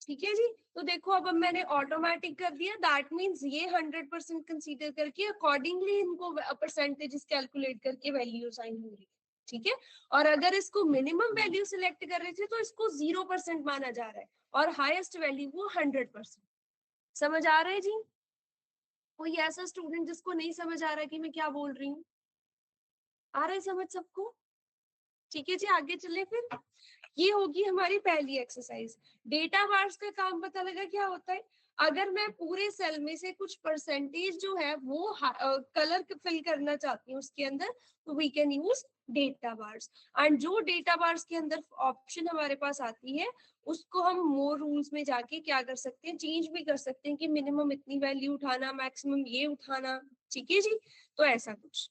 ठीक है जी, तो देखो अब मैंने ऑटोमेटिक कर दिया, दैट मीन्स ये 100% कंसीडर करके अकॉर्डिंगली इनको परसेंटेजेस कैलकुलेट करके वैल्यू असाइन हो रही है। ठीक है, और अगर इसको मिनिमम वैल्यू सिलेक्ट कर रहे थे तो इसको 0% माना जा रहा है, और हाईएस्ट वैल्यू वो 100%। समझ आ रहा है जी? कोई ऐसा स्टूडेंट जिसको नहीं समझ आ रहा है कि मैं क्या बोल रही हूँ? आ रहा है समझ सबको? ठीक है जी, आगे चले फिर। ये होगी हमारी पहली एक्सरसाइज। डेटा बार्स का काम पता लगा क्या होता है। अगर मैं पूरे सेल में से कुछ परसेंटेज जो है वो कलर फिल करना चाहती हूँ उसके अंदर, तो we can use data bars. And जो डेटा बार्स के अंदर ऑप्शन हमारे पास आती है, उसको हम मोर रूल्स में जाके क्या कर सकते हैं, चेंज भी कर सकते हैं कि मिनिमम इतनी वैल्यू उठाना, मैक्सिमम ये उठाना। ठीक है जी, तो ऐसा कुछ।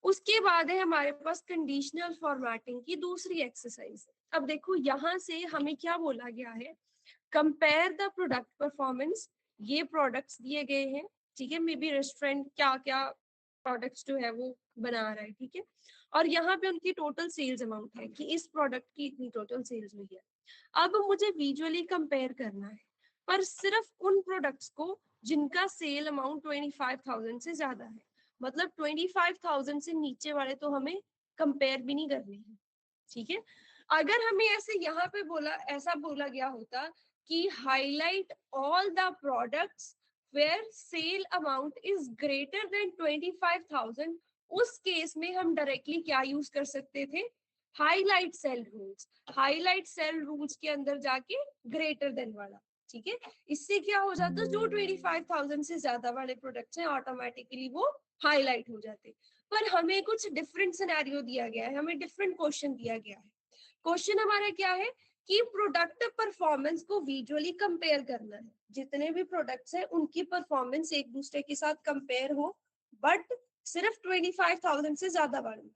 उसके बाद है हमारे पास कंडीशनल फॉर्मेटिंग की दूसरी एक्सरसाइज। अब देखो यहाँ से हमें क्या बोला गया है, कंपेयर द प्रोडक्ट परफॉर्मेंस। ये प्रोडक्ट्स दिए गए हैं, ठीक है, मे बी रेस्टोरेंट क्या क्या प्रोडक्ट्स जो है वो बना रहा है। ठीक है, और यहाँ पे उनकी टोटल सेल्स अमाउंट है कि इस प्रोडक्ट की इतनी टोटल सेल्स हुई है। अब मुझे विजुअली कंपेयर करना है, पर सिर्फ उन प्रोडक्ट्स को जिनका सेल अमाउंट 25,000 से ज्यादा है। मतलब 25,000 से नीचे वाले तो हमें कंपेयर भी नहीं करने हैं। ठीक है, अगर हमें ऐसे यहाँ पे ऐसा बोला गया होता कि highlight all the products where sale amount is greater than 25,000, उस केस में हम डायरेक्टली क्या यूज कर सकते थे, highlight cell rules. Highlight cell rules के अंदर जाके ग्रेटर देन वाला। ठीक है, इससे क्या हो जाता है, जो 25,000 से ज्यादा वाले प्रोडक्ट्स हैं ऑटोमेटिकली वो हाईलाइट हो जाते। पर हमें कुछ डिफरेंट सिनेरियो दिया गया है, हमें डिफरेंट क्वेश्चन दिया गया है। क्वेश्चन हमारा क्या है कि प्रोडक्ट परफॉर्मेंस को विजुअली कंपेयर करना है। जितने भी प्रोडक्ट्स हैं उनकी परफॉर्मेंस एक दूसरे के साथ कंपेयर हो, बट सिर्फ 25,000 से ज्यादा वाले।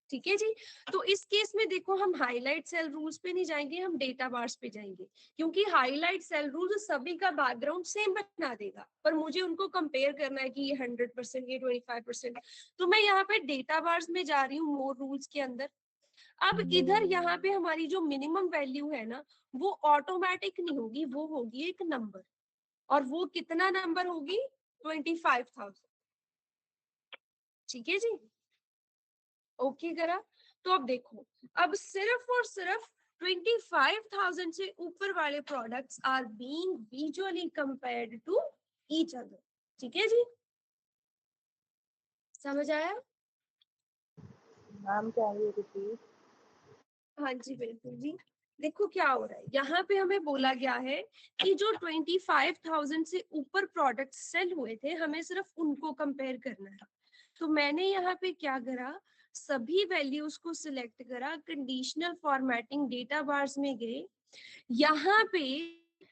ठीक है जी, तो इस केस में देखो हम हाईलाइट सेल रूल्स पे नहीं जाएंगे, हम डेटा बार्स पे जाएंगे। क्योंकि हाईलाइट सेल रूल्स सभी का बैकग्राउंड सेम बना देगा, पर मुझे उनको कंपेयर करना है कि ये 100%, ये 25%। तो मैं यहाँ पे डेटा बार्स में जा रही हूँ मोर रूल्स के अंदर। अब इधर यहाँ पे हमारी जो मिनिमम वैल्यू है ना, वो ऑटोमेटिक नहीं होगी, वो होगी एक नंबर। और वो कितना नंबर होगी, 25,000। ठीक है जी, ओके करा। तो अब देखो, अब सिर्फ और सिर्फ 25,000 से ऊपर वाले products are being visually compared to each other. ठीक है जी, समझ आया? Ma'am can you repeat? हाँ जी बिल्कुल जी। देखो क्या हो रहा है, यहाँ पे हमें बोला गया है कि जो 25,000 से ऊपर प्रोडक्ट सेल हुए थे हमें सिर्फ उनको कंपेयर करना है। तो मैंने यहाँ पे क्या करा, सभी वैल्यूज को सिलेक्ट करा, कंडीशनल फॉर्मेटिंग डेटा बार्स में गए, यहाँ पे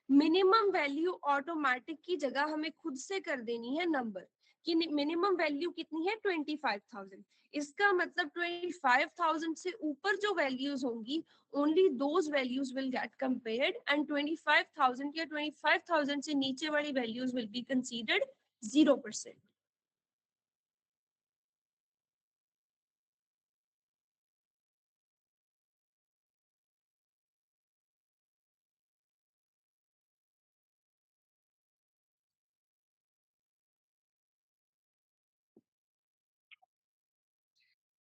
मिनिमम वैल्यू ऑटोमेटिक की जगह हमें खुद से कर देनी है नंबर, कि मिनिमम वैल्यू कितनी है 25,000। इसका मतलब 25,000 से ऊपर जो वैल्यूज होंगी only those values will get compared, and 25,000 या 25,000 से नीचे वाली वैल्यूज विल बी कंसीडर्ड 0%।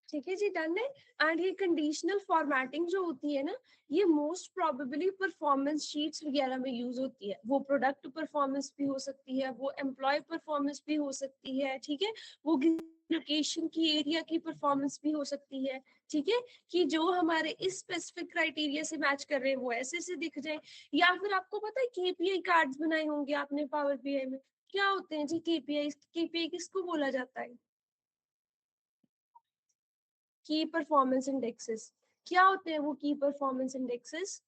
ठीक है जी, डन है। एंड ये कंडीशनल फॉर्मेटिंग जो होती है ना, ये मोस्ट प्रोबेबली परफॉर्मेंस शीट्स वगैरह में यूज होती है। वो प्रोडक्ट परफॉर्मेंस भी हो सकती है, वो एम्प्लॉय परफॉर्मेंस भी हो सकती है, ठीक है, वो लोकेशन की एरिया की परफॉर्मेंस भी हो सकती है, ठीक है, कि जो हमारे इस स्पेसिफिक क्राइटेरिया से मैच कर रहे हैं वो ऐसे से दिख जाए। या फिर आपको पता है केपीआई कार्ड्स बनाए होंगे आपने पावर बीआई में, क्या होते हैं जी केपीआई? केपीआई किसको बोला जाता है? की परफॉर्मेंस इंडेक्सेस। क्या होते हैं वो की परफॉर्मेंस इंडेक्सेस?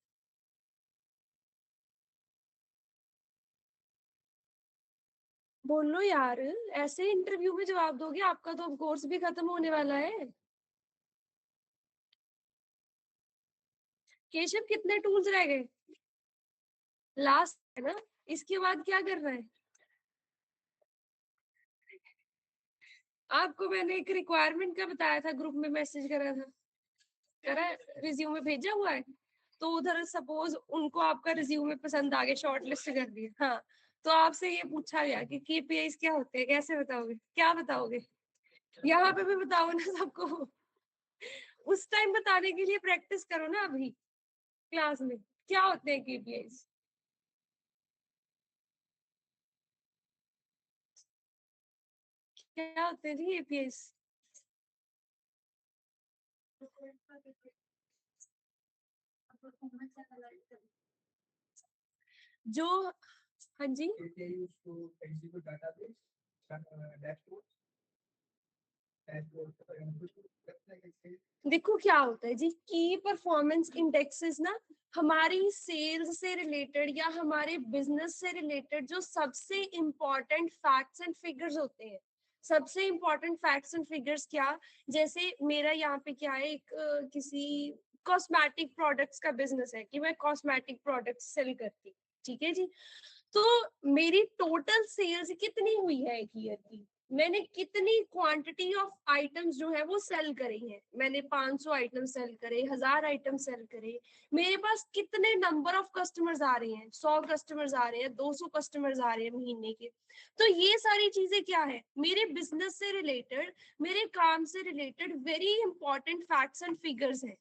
बोलो यार, ऐसे इंटरव्यू में जवाब दोगे? आपका तो कोर्स भी खत्म होने वाला है। केशव कितने टूल्स रह गए? लास्ट है ना? इसके बाद क्या करना है? आपको मैंने एक रिक्वायरमेंट का बताया था, ग्रुप में मैसेज करा था, करा, रिज्यूमे भेजा हुआ है। तो उधर सपोज उनको आपका रिज्यूमे पसंद आ गया, शॉर्ट लिस्ट कर दिया, हाँ, तो आपसे ये पूछा गया कि केपीआईज क्या होते हैं, कैसे बताओगे, क्या बताओगे? यहाँ पे भी बताओ ना सबको। उस टाइम बताने के लिए प्रैक्टिस करो ना अभी क्लास में, क्या होते हैं केपीआईज? क्या होते हैं जी केपीआईज? जो, हाँ जी, देखो क्या होता है जी, की परफॉर्मेंस इंडेक्सेस ना हमारी सेल्स से रिलेटेड या हमारे बिजनेस से रिलेटेड जो सबसे इंपॉर्टेंट फैक्ट्स एंड फिगर्स होते हैं। सबसे इंपॉर्टेंट फैक्ट्स एंड फिगर्स क्या, जैसे मेरा यहाँ पे क्या है, एक किसी कॉस्मेटिक प्रोडक्ट्स का बिजनेस है कि मैं कॉस्मेटिक प्रोडक्ट्स सेल करती, ठीक है जी। तो मेरी टोटल सेल्स कितनी हुई है एक ईयर की, मैंने कितनी क्वांटिटी ऑफ आइटम्स जो है वो सेल करे हैं, मैंने 500 आइटम सेल करे, 1000 आइटम सेल करे, मेरे पास कितने नंबर ऑफ कस्टमर्स आ रहे हैं, 100 कस्टमर्स आ रहे हैं, 200 कस्टमर्स आ रहे हैं महीने के। तो ये सारी चीजें क्या है, मेरे बिजनेस से रिलेटेड, मेरे काम से related very important facts and figures हैं।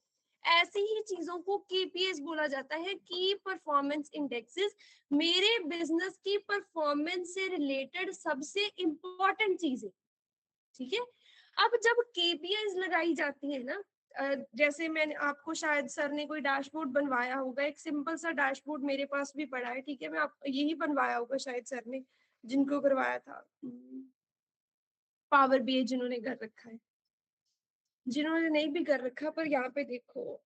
ऐसी ही चीजों को केपीएस बोला जाता है, की परफॉर्मेंस इंडेक्सेस। मेरे बिजनेस की परफॉर्मेंस से रिलेटेड सबसे इंपॉर्टेंट चीजें, ठीक है। अब जब केपीआईज लगाई जाती है ना, जैसे मैंने आपको शायद सर ने कोई डैशबोर्ड बनवाया होगा, एक सिंपल सा डैशबोर्ड मेरे पास भी पड़ा है, ठीक है, मैं आप यही बनवाया होगा शायद सर ने, जिनको करवाया था पावर बीए, जिन्होंने कर रखा है, जिन्होंने नहीं भी कर रखा, पर यहाँ पे देखो,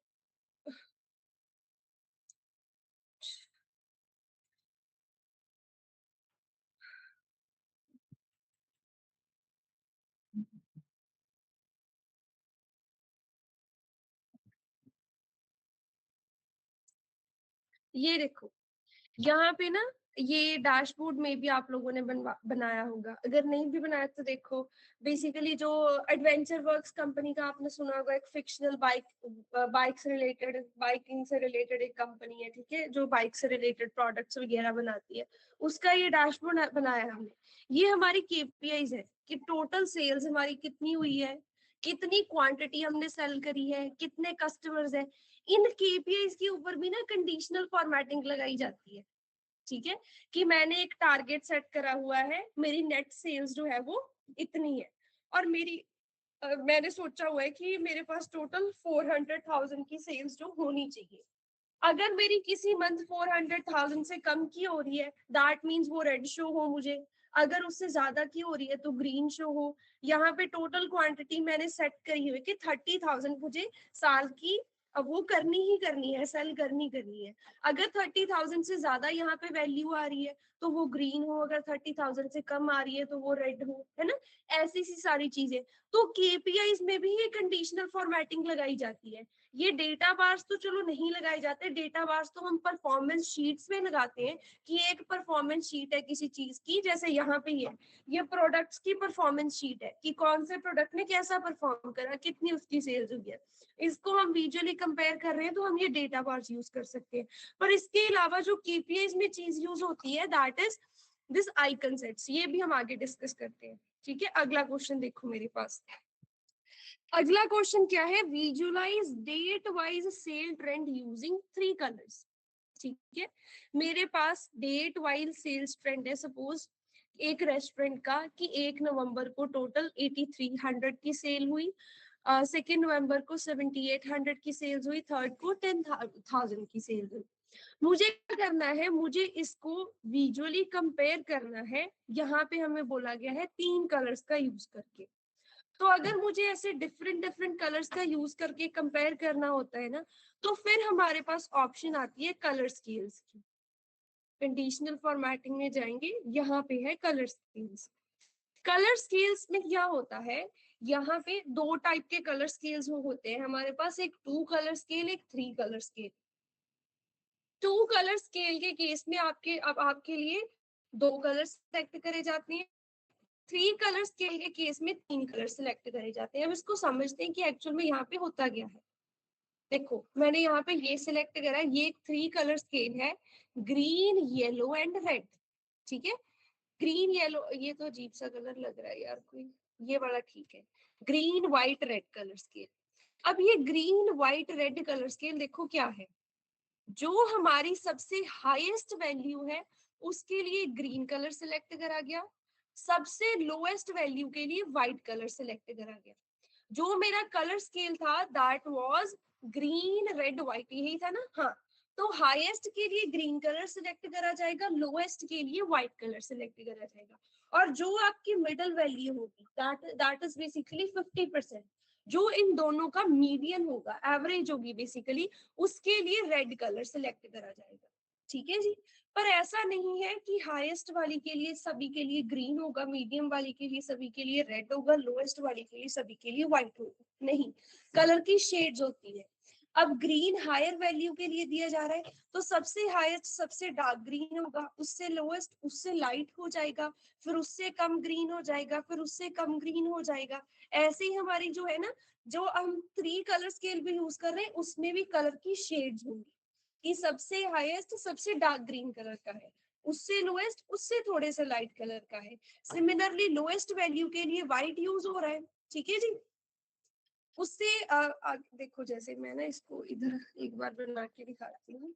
ये देखो, यहाँ पे ना, ये डैशबोर्ड में भी आप लोगों ने बनाया होगा, अगर नहीं भी बनाया तो देखो, बेसिकली जो एडवेंचर वर्क्स कंपनी का आपने सुना होगा, एक फिक्शनल बाइक से रिलेटेड, बाइकिंग से रिलेटेड एक कंपनी है, ठीक है, जो बाइक से रिलेटेड प्रोडक्ट्स वगैरह बनाती है, उसका ये डैशबोर्ड बनाया है हमने। ये हमारी केपीआईज है कि टोटल सेल्स हमारी कितनी हुई है, कितनी क्वांटिटी हमने सेल करी है, कितने कस्टमर्स हैं। इन केपीआईज के ऊपर भी ना कंडीशनल फॉर्मेटिंग लगाई जाती है, ठीक है, कि मैंने एक टारगेट सेट करा हुआ है, मेरी नेट सेल्स जो है वो इतनी है, और मैंने सोचा हुआ है कि मेरे पास टोटल 400,000 की सेल्स जो होनी चाहिए। अगर मेरी किसी मंथ 400,000 से कम की हो रही है, दैट मीन्स वो रेड शो हो मुझे। अगर उससे ज्यादा की हो रही है तो ग्रीन शो हो। यहाँ पे टोटल क्वांटिटी मैंने सेट करी हुई कि 30,000 मुझे साल की अब वो करनी है, सेल करनी है। अगर 30,000 से ज्यादा यहाँ पे वैल्यू आ रही है तो वो ग्रीन हो, अगर 30,000 से कम आ रही है तो वो रेड हो, है ना। ऐसी सी सारी चीजें। तो केपीआईज में भी ये कंडीशनल फॉर्मेटिंग लगाई जाती है। ये डेटा बार्स तो चलो नहीं लगाए जाते, डेटा बार्स तो हम परफॉर्मेंस शीट्स में लगाते हैं कि एक परफॉर्मेंस शीट है किसी चीज की, जैसे यहाँ पे ये प्रोडक्ट्स की परफॉर्मेंस शीट है कि कौन से प्रोडक्ट ने कैसा परफॉर्म करा, कितनी उसकी सेल्स हुई है। इसको हम विजुअली कंपेयर कर रहे हैं तो हम ये डेटा बार्स यूज कर सकते हैं। पर इसके अलावा जो केपीआईज में चीज यूज होती है that is this icon sets, ये भी हम आगे डिस्कस करते हैं। ठीक है, अगला क्वेश्चन देखो मेरे पास। अगला क्वेश्चन क्या है, visualize date wise sale trend using 3 colours. ठीक है, मेरे पास डेट वाइज सेल्स ट्रेंड है, सपोज एक रेस्टोरेंट का कि 1 नवंबर को टोटल 8300 की सेल हुई, 2 नवंबर को 7800 की सेल्स हुई, थर्ड को 10,000 की सेल्स हुई। मुझे क्या करना है, मुझे इसको विजुअली कंपेयर करना है। यहाँ पे हमें बोला गया है 3 कलर्स का यूज करके। तो अगर मुझे ऐसे डिफरेंट डिफरेंट कलर्स का यूज करके कंपेयर करना होता है ना, तो फिर हमारे पास ऑप्शन आती है कलर स्केल्स की। कंडीशनल फॉर्मेटिंग में जाएंगे, यहाँ पे है कलर स्केल्स। कलर स्केल्स में क्या होता है, यहाँ पे 2 टाइप के कलर स्केल्स होते हैं हमारे पास, एक 2 कलर स्केल, एक 3 कलर स्केल। 2 कलर स्केल के केस में आपके लिए 2 कलर सेलेक्ट करे जाते हैं। 3 कलर स्केल के केस में 3 कलर सिलेक्ट करे जाते हैं। अब इसको समझते हैं कि एक्चुअल में यहाँ पे होता क्या है। देखो मैंने यहाँ पे ये सिलेक्ट करा है, ये 3 कलर स्केल है, ग्रीन येलो एंड रेड। ठीक है, ग्रीन येलो, ये तो अजीब सा कलर लग रहा है यार कोई, ये वाला ठीक है, green white red colour scale. अब ये green white red colour scale देखो क्या है, जो हमारी सबसे हाईएस्ट वैल्यू है उसके लिए ग्रीन कलर सिलेक्ट करा गया, सबसे लोएस्ट वैल्यू के लिए व्हाइट कलर सिलेक्ट करा गया। जो मेरा कलर स्केल था that was green red white, यही था ना। हाँ, तो हाईएस्ट के लिए ग्रीन कलर सिलेक्ट करा जाएगा, लोएस्ट के लिए व्हाइट कलर सिलेक्ट करा जाएगा, और जो आपकी मिडल वैल्यू होगी दैट इज बेसिकली 50%, जो इन दोनों का मीडियन होगा, एवरेज होगी बेसिकली, उसके लिए रेड कलर सिलेक्ट करा जाएगा। ठीक है जी। पर ऐसा नहीं है कि हाईएस्ट वाली के लिए सभी के लिए ग्रीन होगा, मीडियम वाली के लिए सभी के लिए रेड होगा, लोएस्ट वाली के लिए सभी के लिए व्हाइट होगा, नहीं, कलर की शेड्स होती है। अब ग्रीन हायर वैल्यू के लिए दिया जा रहा है तो सबसे हाईएस्ट सबसे डार्क ग्रीन होगा, उससे लोएस्ट उससे लाइट हो जाएगा, फिर उससे कम ग्रीन हो जाएगा, फिर उससे कम ग्रीन हो जाएगा। ऐसे ही हमारी जो है ना, जो हम 3 कलर स्केल भी यूज कर रहे हैं उसमें भी कलर की शेड्स होंगी, कि सबसे हाईएस्ट सबसे डार्क ग्रीन कलर का है, उससे लोएस्ट उससे थोड़े से लाइट कलर का है। सिमिलरली लोएस्ट वैल्यू के लिए व्हाइट यूज हो रहा है। ठीक है जी। उससे देखो जैसे मैं ना इसको इधर एक बार बना के दिखाती हूँ।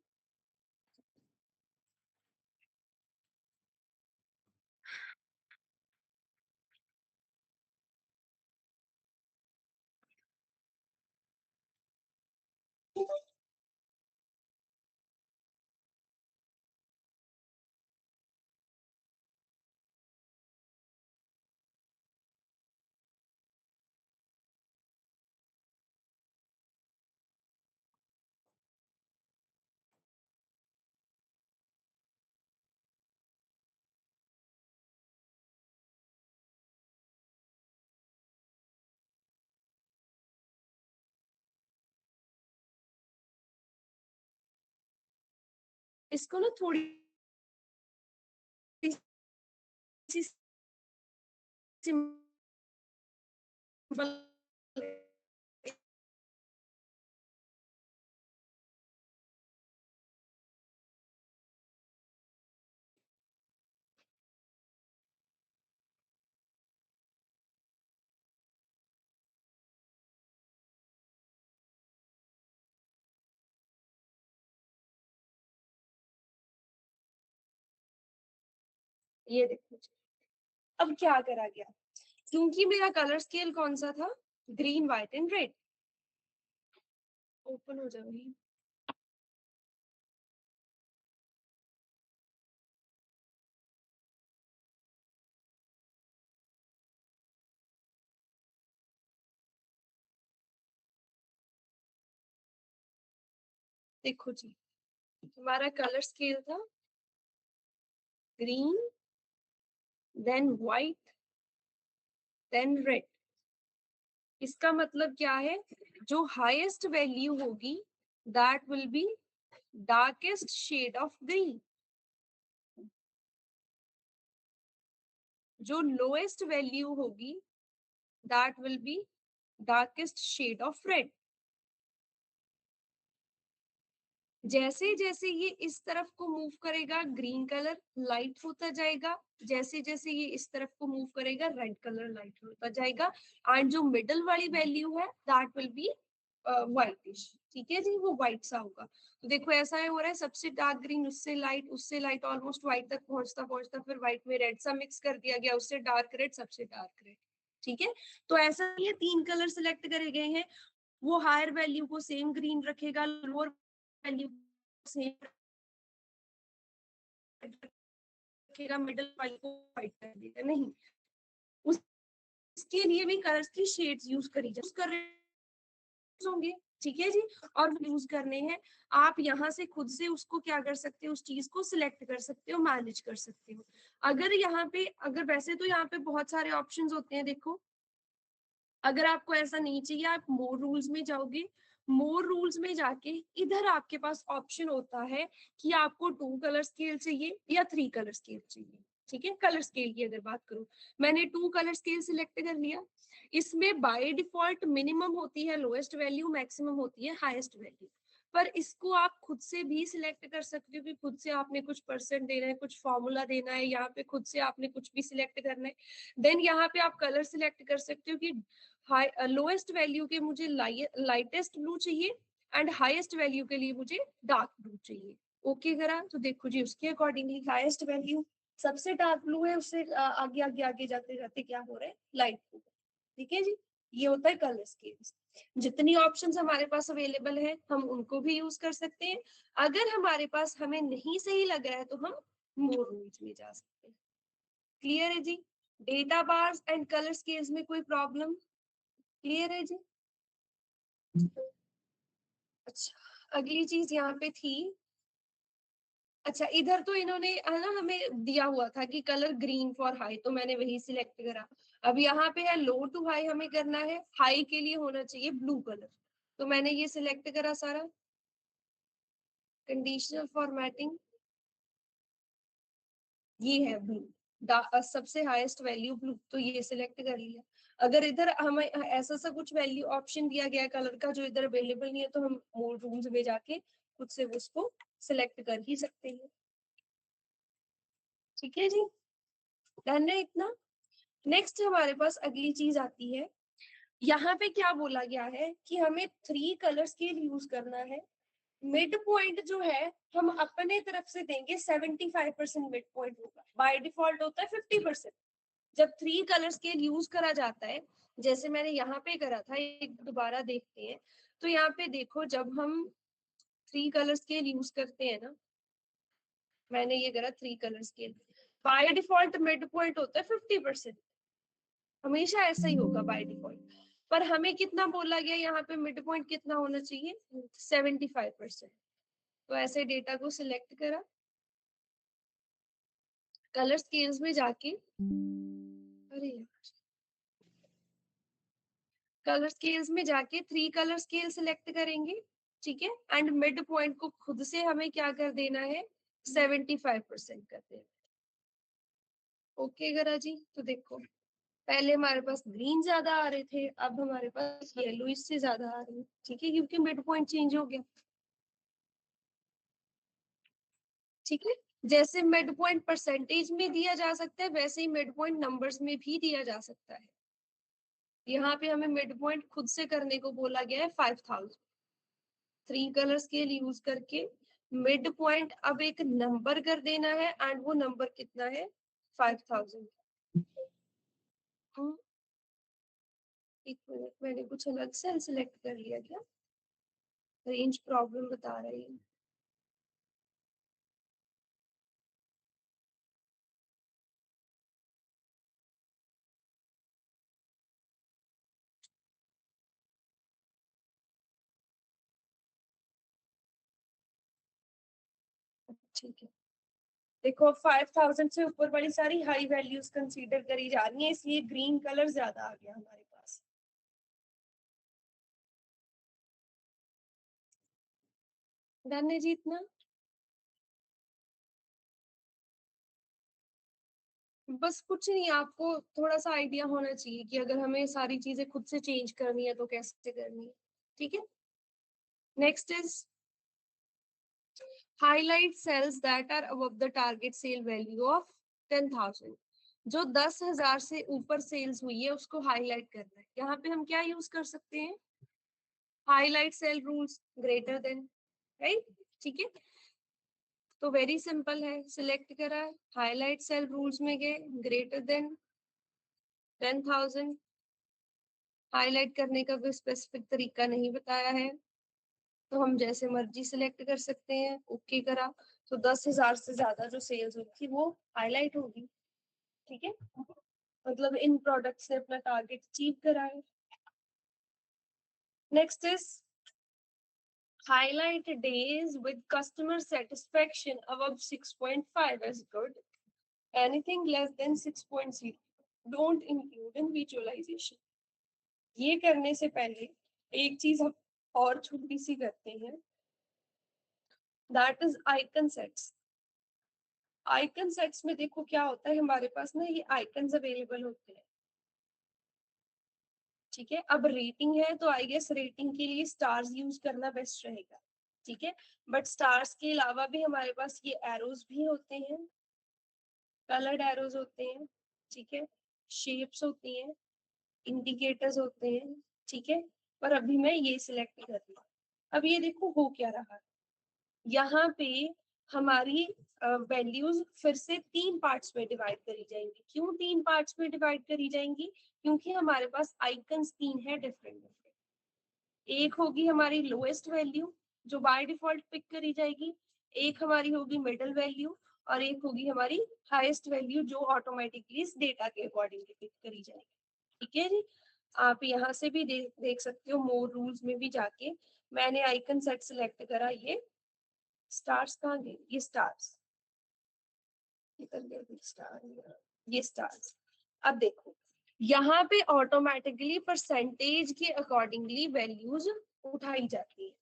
इसको ना थोड़ी सी सिंपल ये देखो जी। अब क्या करा गया, क्योंकि मेरा कलर स्केल कौन सा था, green white and red, open हो जाएगी। देखो जी, हमारा कलर स्केल था green, then white, then red. इसका मतलब क्या है, जो हाईएस्ट वैल्यू होगी that will be darkest shade of green, जो लोएस्ट वैल्यू होगी that will be darkest shade of red. जैसे जैसे ये इस तरफ को मूव करेगा ग्रीन कलर लाइट होता जाएगा, जैसे जैसे ये इस तरफ को मूव करेगा रेड कलर लाइट होता जाएगा, एंड जो मिडल वाली वैल्यू है दैट विल बी व्हाइटिश। ठीक है जी, वो व्हाइट सा होगा। तो देखो ऐसा है, हो रहा है सबसे डार्क ग्रीन, उससे लाइट ऑलमोस्ट व्हाइट तक पहुंचता पहुंचता फिर व्हाइट में रेड सा मिक्स कर दिया गया, उससे डार्क रेड, सबसे डार्क रेड। ठीक है, तो ऐसा ये 3 कलर सिलेक्ट करे गए हैं, वो हायर वैल्यू को सेम ग्रीन रखेगा, लोअर वैल्यू सेम रखेगा, मिडल वाली को व्हाइट कर देगा। नहीं, उसके लिए भी कलर्स की शेड्स यूज करी कर रहे होंगे। ठीक है जी, और यूज करने हैं, आप यहाँ से खुद से उसको क्या कर सकते हो, उस चीज को सिलेक्ट कर सकते हो, मैनेज कर सकते हो। अगर यहाँ पे, अगर वैसे तो यहाँ पे बहुत सारे ऑप्शंस होते हैं, देखो अगर आपको ऐसा नहीं चाहिए, आप मोर रूल्स में जाओगे, मोर रूल्स में जाके इधर आपके पास ऑप्शन होता है कि आपको 2 कलर स्केल चाहिए या 3 कलर स्केल चाहिए। ठीक है, कलर स्केल की अगर बात करूं, मैंने 2 कलर स्केल सिलेक्ट कर लिया। इसमें बाय डिफॉल्ट मिनिमम होती है लोएस्ट वैल्यू, मैक्सिमम होती है हाईएस्ट वैल्यू, पर इसको आप खुद से भी सिलेक्ट कर सकते हो कि खुद से आपने कुछ परसेंट देना है, कुछ फॉर्मूला देना है, यहाँ पे खुद से आपने कुछ भी सिलेक्ट करना है। देन यहाँ पे आप कलर सिलेक्ट कर सकते हो कि हाई लोएस्ट वैल्यू के मुझे लाइटेस्ट ब्लू चाहिए एंड हाईएस्ट वैल्यू के लिए मुझे डार्क ब्लू चाहिए। ओके करा, तो देखो जी उसके अकॉर्डिंगली हाईएस्ट वैल्यू सबसे डार्क ब्लू है, उससे आगे आगे आगे जाते जाते क्या हो रहा है, लाइट ब्लू। ठीक है जी, ये होता है कलर स्केल्स। जितनी ऑप्शंस हमारे पास अवेलेबल है हम उनको भी यूज कर सकते हैं। अगर हमारे पास हमें नहीं सही लग रहा है तो हम मोर रूल्स में जा सकते हैं। क्लियर है जी, data bars and colour scales में कोई प्रॉब्लम, क्लियर है जी। अच्छा, अगली चीज यहाँ पे थी, अच्छा इधर तो इन्होंने है ना हमें दिया हुआ था कि कलर ग्रीन फॉर हाई, तो मैंने वही सिलेक्ट करा। अब यहाँ पे है लो टू हाई हमें करना है, हाई के लिए होना चाहिए ब्लू कलर, तो मैंने ये सिलेक्ट करा सारा। कंडीशनल फॉर्मेटिंग, ये है ब्लू, सबसे हाईएस्ट वैल्यू ब्लू, तो ये सिलेक्ट कर लिया। अगर इधर हमें ऐसा सा कुछ वैल्यू ऑप्शन दिया गया कलर का जो इधर अवेलेबल नहीं है, तो हम मोर रूल्स में जाके खुद से उसको सिलेक्ट कर ही सकते हैं। ठीक है जी, डन है इतना। नेक्स्ट हमारे पास अगली चीज आती है, यहाँ पे क्या बोला गया है कि हमें 3 कलर स्केल यूज करना है। मिड पॉइंट जो है हम अपने तरफ से देंगे, 75% मिड पॉइंट होगा, बाय डिफॉल्ट होता है 50%। जब 3 कलर स्केल यूज करा जाता है, जैसे मैंने यहाँ पे करा था, एक दोबारा देखते हैं, तो यहाँ पे देखो जब हम 3 कलर स्केल यूज करते हैं ना, मैंने ये करा 3 colour scale, by default mid point होता है 50%, हमेशा ऐसा ही होगा बाय डिफॉल्ट। पर हमें कितना बोला गया यहाँ पे, मिड पॉइंट कितना होना चाहिए, 75%। तो ऐसे डेटा को सिलेक्ट करा, कलर स्केल्स में जाके, अरे कलर स्केल्स में जाके 3 कलर स्केल सिलेक्ट करेंगे। ठीक है, एंड मिड पॉइंट को खुद से हमें क्या कर देना है, 75% कर देना। ओके गरा जी, तो देखो पहले हमारे पास ग्रीन ज्यादा आ रहे थे, अब हमारे पास येलो इससे ज्यादा आ रहे हैं। ठीक है, क्योंकि मिड पॉइंट चेंज हो गया। ठीक है, जैसे मिड पॉइंट परसेंटेज में दिया जा सकता है, वैसे ही मिड पॉइंट नंबर्स में भी दिया जा सकता है। यहाँ पे हमें मिड पॉइंट खुद से करने को बोला गया है 5000। 3 कलर स्केल यूज करके मिड पॉइंट अब एक नंबर कर देना है, एंड वो नंबर कितना है, 5000। एक मिनट, मैंने कुछ अलग सेल सिलेक्ट कर लिया क्या? रेंज प्रॉब्लम बता रही है। ठीक है, देखो 5000 से ऊपर वाली सारी हाई वैल्यूज कंसीडर करी जा रही है, इसलिए ग्रीन कलर ज्यादा आ गया हमारे पास। डन है जी इतना? बस कुछ नहीं, आपको थोड़ा सा आइडिया होना चाहिए कि अगर हमें सारी चीजें खुद से चेंज करनी है तो कैसे करनी है। ठीक है, next is highlight cells that are above the target sale value of 10,000। जो 10,000 से ऊपर सेल्स हुई है उसको हाईलाइट करना है। यहाँ पे हम क्या यूज कर सकते हैं? Highlight cell rules, greater than, right? ठीक है, तो वेरी सिंपल है, सिलेक्ट करा, हाईलाइट सेल रूल्स में गए, ग्रेटर देन 10,000। हाईलाइट करने का कोई स्पेसिफिक तरीका नहीं बताया है, तो हम जैसे मर्जी सिलेक्ट कर सकते हैं। ओके करा, तो 10,000 से ज्यादा जो सेल्स हुई थी वो हाईलाइट होगी। ठीक है, मतलब इन प्रोडक्ट्स ने अपना टारगेट अचीव करा है। Next is highlight days with customer satisfaction above 6.5 as good. Anything less than 6.0 don't include in visualization. ये करने से पहले एक चीज हम और छोटी सी करते हैं, that is icon sets. Icon sets में देखो क्या होता है, हमारे पास ना ये आइकन्स अवेलेबल होते हैं। ठीक है, अब रेटिंग है तो आई गेस रेटिंग के लिए स्टार्स यूज करना बेस्ट रहेगा। ठीक है, बट स्टार्स के अलावा भी हमारे पास ये एरोज भी होते हैं, कलर्ड एरोज होते हैं। ठीक है, शेप्स होती हैं, इंडिकेटर्स होते हैं। ठीक है, पर अभी मैं ये सिलेक्ट कर रही हूँ। अब ये देखो हो क्या रहा है, यहाँ पे हमारी वैल्यूज फिर से 3 पार्ट्स में डिवाइड करी जाएंगी। क्यों 3 पार्ट्स में डिवाइड करी जाएंगी? क्योंकि हमारे पास आइकन्स 3 है डिफरेंट डिफरेंट। एक होगी हमारी लोएस्ट वैल्यू जो बाय डिफॉल्ट पिक करी जाएगी, एक हमारी होगी मिडिल वैल्यू, और एक होगी हमारी हाईएस्ट वैल्यू जो ऑटोमेटिकली इस डेटा के अकॉर्डिंग पिक करी जाएगी। ठीक है जी, आप यहाँ से भी देख सकते हो, मोर रूल्स में भी जाके मैंने आइकन सेट सिलेक्ट करा। ये स्टार्स कहाँ गए? ये स्टार्स निकल गए, स्टार, ये स्टार्स। अब देखो यहाँ पे ऑटोमेटिकली परसेंटेज के अकॉर्डिंगली वैल्यूज उठाई जाती है।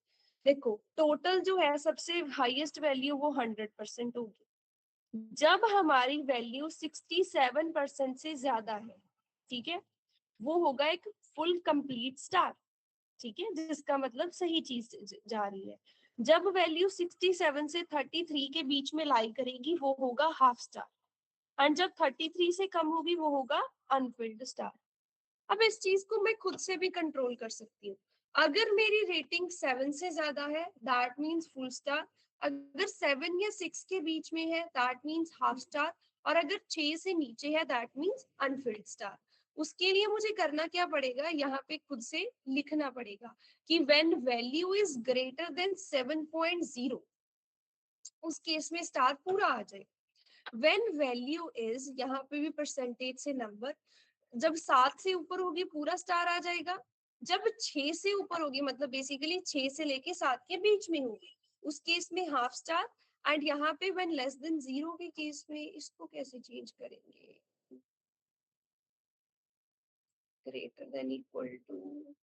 देखो टोटल जो है सबसे हाईएस्ट वैल्यू वो 100% होगी। जब हमारी वैल्यू 67% से ज्यादा है, ठीक है, वो होगा एक फुल कंप्लीट स्टार। ठीक है, जिसका मतलब सही चीज जा रही है। जब वैल्यू 67 से 33 के बीच में लाई करेगी वो होगा हाफ स्टार, एंड जब 33 से कम होगी वो होगा अनफिल्ड स्टार। अब इस चीज को मैं खुद से भी कंट्रोल कर सकती हूँ। अगर मेरी रेटिंग 7 से ज्यादा है दैट मीन्स फुल स्टार, अगर 7 या 6 के बीच में है दैट मीन्स हाफ स्टार, और अगर 6 से नीचे है दैट मीन्स अनफिल्ड स्टार। उसके लिए मुझे करना क्या पड़ेगा, यहाँ पे खुद से लिखना पड़ेगा कि when value is greater then 7.0, उस केस में स्टार पूरा आ जाए। व्हेन वैल्यू इज, यहाँ पे भी परसेंटेज से नंबर, जब 7 से ऊपर होगी पूरा स्टार आ जाएगा। जब 6 से ऊपर होगी मतलब बेसिकली 6 से लेके 7 के बीच में होगी उस केस में हाफ स्टार। एंड यहाँ पे व्हेन लेस देन 0 के केस में इसको कैसे चेंज करेंगे? ग्रेटर देन इक्वल टू,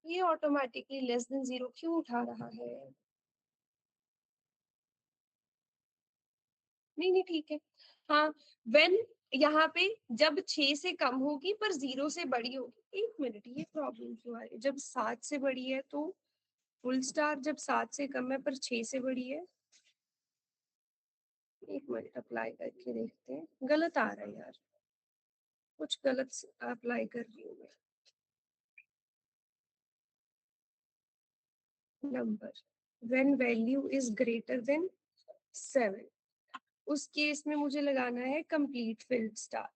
ये ऑटोमेटिकली लेस देन 0 क्यों उठा रहा है? नहीं नहीं ठीक है, हाँ, व्हेन यहाँ पे जब 6 से कम होगी पर 0 से बड़ी होगी। एक मिनट, ये प्रॉब्लम क्यों आ रही है? जब 7 से बड़ी है तो फुल स्टार, जब 7 से कम है पर 6 से बड़ी है। एक मिनट अप्लाई करके देखते हैं, गलत आ रहा है यार, कुछ गलत अप्लाई कर रही हूँ मैं। Number when value is greater then 7, उस केस में मुझे लगाना है कंप्लीट फिल्ड स्टार,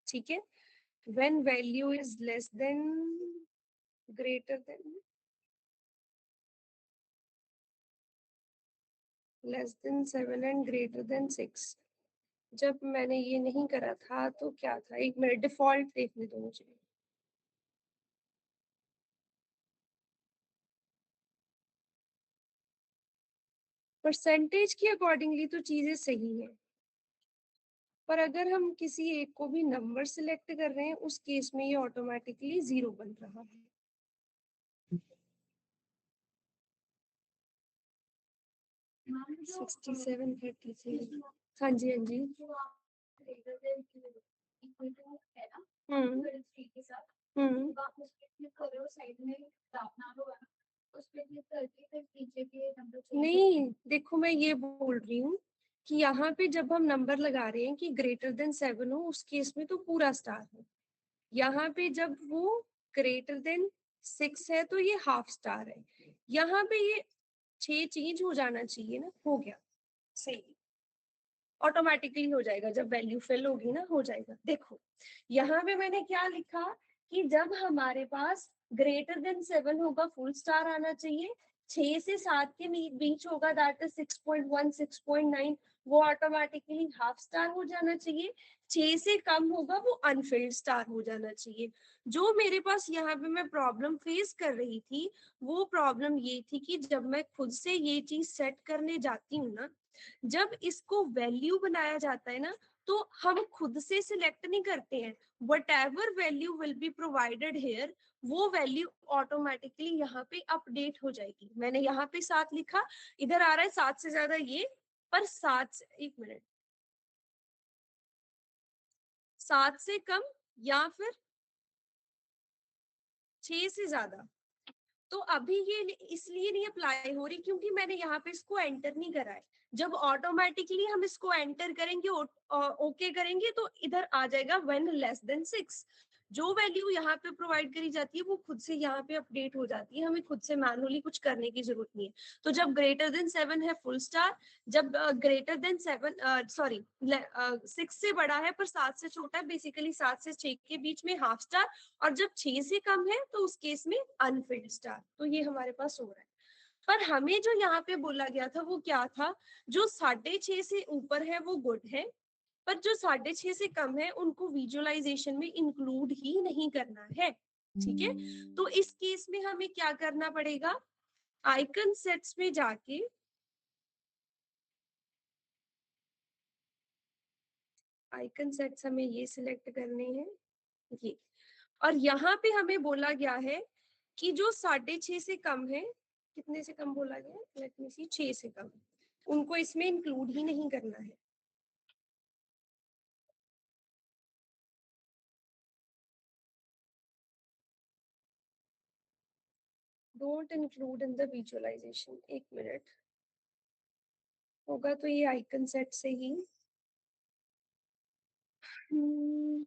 ठीक है। When value is less than greater than less then 7 and greater than 6, जब मैंने ये नहीं करा था तो क्या था, एक मिनट डिफॉल्ट देखने दो मुझे। परसेंटेज के अकॉर्डिंगली तो चीजें सही है, पर अगर हम किसी एक को भी नंबर सिलेक्ट कर रहे हैं उस केस में ये ऑटोमेटिकली 0 बन रहा है। सिक्सटी सेवन 37, हाँ जी हाँ जी। हम्म हम्म नहीं, देखो मैं ये बोल रही हूँ कि यहाँ पे जब हम नंबर लगा रहे हैं कि ग्रेटर देन 7 हो, उस केस में तो पूरा स्टार है। यहाँ पे जब वो ग्रेटर देन 6 है तो ये हाफ स्टार है। यहाँ पे ये 6 चेंज हो जाना चाहिए ना, हो गया सही, ऑटोमेटिकली हो जाएगा जब वैल्यू फिल होगी ना, हो जाएगा। देखो यहाँ पे मैंने क्या लिखा कि जब हमारे पास ग्रेटर देन 7 होगा फुल स्टार आना चाहिए, 6 से 7 के बीच होगा दैट इज 6.1 6.9, वो ऑटोमेटिकली हाफ स्टार हो जाना चाहिए, 6 से कम होगा वो अनफिल्ड स्टार हो जाना चाहिए। जो मेरे पास यहाँ पे मैं प्रॉब्लम फेस कर रही थी, वो प्रॉब्लम ये थी कि जब मैं खुद से ये चीज सेट करने जाती हूँ ना, जब इसको वैल्यू बनाया जाता है ना, तो हम खुद से सिलेक्ट नहीं करते हैं, whatever value will be provided here, वो वैल्यू ऑटोमेटिकली यहाँ पे अपडेट हो जाएगी। मैंने यहाँ पे 7 लिखा, इधर आ रहा है 7 से ज्यादा ये, पर 1 मिनट 7 से कम या फिर 6 से ज्यादा, तो अभी ये इसलिए नहीं अप्लाई हो रही क्योंकि मैंने यहाँ पे इसको एंटर नहीं करा है। जब ऑटोमेटिकली हम इसको एंटर करेंगे, ओके करेंगे, तो इधर आ जाएगा व्हेन लेस देन 6। जो वैल्यू यहाँ पे प्रोवाइड करी जाती है वो खुद से यहाँ पे अपडेट हो जाती है, हमें खुद से मैनुअली कुछ करने की जरूरत नहीं है। तो जब ग्रेटर देन 7 है फुल स्टार, जब ग्रेटर देन 7 सॉरी 6 से बड़ा है पर 7 से छोटा है, बेसिकली 7 से 6 के बीच में हाफ स्टार, और जब 6 से कम है तो उस केस में अनफिल्ड स्टार। तो ये हमारे पास हो रहा है। पर हमें जो यहाँ पे बोला गया था वो क्या था, जो 6.5 से ऊपर है वो गुड है, पर जो 6.5 से कम है उनको विजुअलाइजेशन में इंक्लूड ही नहीं करना है, ठीक है। तो इस केस में हमें क्या करना पड़ेगा, आइकन सेट्स में जाके आइकन सेट्स हमें ये सिलेक्ट करने हैं, ये, और यहाँ पे हमें बोला गया है कि जो 6.5 से कम है, कितने से कम बोला गया, लेट मी सी, 6 से कम, उनको इसमें इंक्लूड ही नहीं करना है। Don't include in the visualization, एक मिनट, होगा तो ये आइकन सेट से ही। हम्म,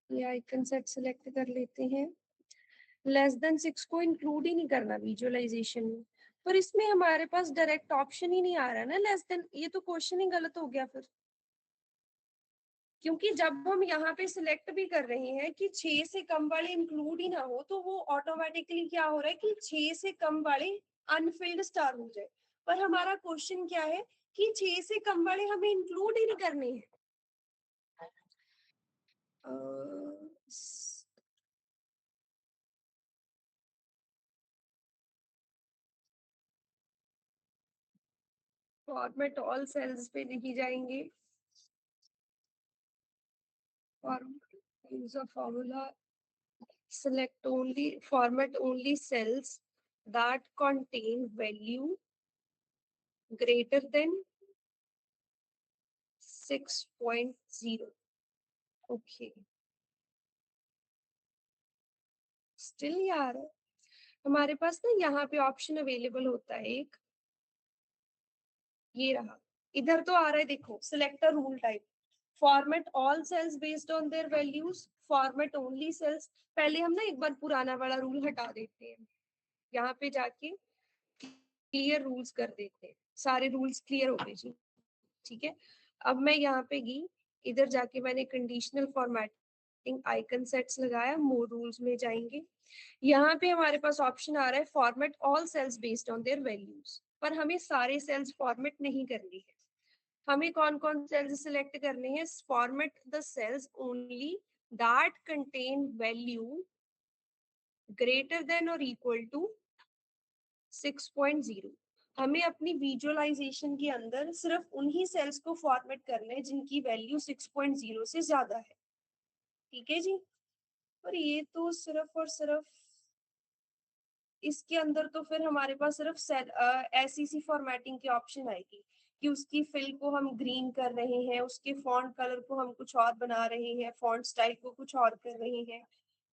ये आइकन सेट सिलेक्ट कर लेते हैं। लेस देन 6 को इंक्लूड ही नहीं करना विजुअलाइजेशन में, पर इसमें हमारे पास डायरेक्ट ऑप्शन ही नहीं आ रहा ना लेस देन, ये तो क्वेश्चन ही गलत हो गया फिर। क्योंकि जब हम यहाँ पे सिलेक्ट भी कर रहे हैं कि 6 से कम वाले इंक्लूड ही ना हो, तो वो ऑटोमेटिकली क्या हो रहा है कि 6 से कम वाले अनफिल्ड स्टार हो जाए, पर हमारा क्वेश्चन क्या है कि 6 से कम वाले हमें इंक्लूड ही नहीं करने हैं। फॉर्मेट ऑल सेल्स पे नहीं जाएंगे, और use of formula, select only, format only cells that contain value greater than 6.0, okay, still यार हमारे पास ना यहाँ पे ऑप्शन अवेलेबल होता है एक, ये रहा, इधर तो आ रहा है देखो select rule type, format all cells based on their values, format only cells. पहले हम ना एक बार पुराना वाला रूल हटा देते हैं, यहाँ पे जाके क्लियर रूल्स कर देते हैं, सारे रूल्स क्लियर हो गए जी। ठीक है, अब मैं यहाँ पे गई, इधर जाके मैंने कंडीशनल फॉर्मेटिंग आइकन सेट्स लगाया, मोर रूल्स में जाएंगे, यहाँ पे हमारे पास ऑप्शन आ रहा है format all cells based on their values, पर हमें सारे सेल्स फॉर्मेट नहीं करनी है। हमें कौन कौन सेल्स सिलेक्ट करने हैं? Format the sales only that contain value greater than और इक्वल टू 6.0। हमें अपनी विजुअलाइजेशन के अंदर सिर्फ उन्हीं सेल्स को फॉर्मेट करना है जिनकी वैल्यू 6.0 से ज्यादा है। ठीक है जी, और ये तो सिर्फ और सिर्फ इसके अंदर तो फिर हमारे पास सिर्फ सेल ऐसी सी फॉर्मेटिंग की ऑप्शन आएगी कि उसकी फिल को हम ग्रीन कर रहे हैं, उसके फॉन्ट कलर को हम कुछ और बना रहे हैं, फॉन्ट स्टाइल को कुछ और कर रहे हैं,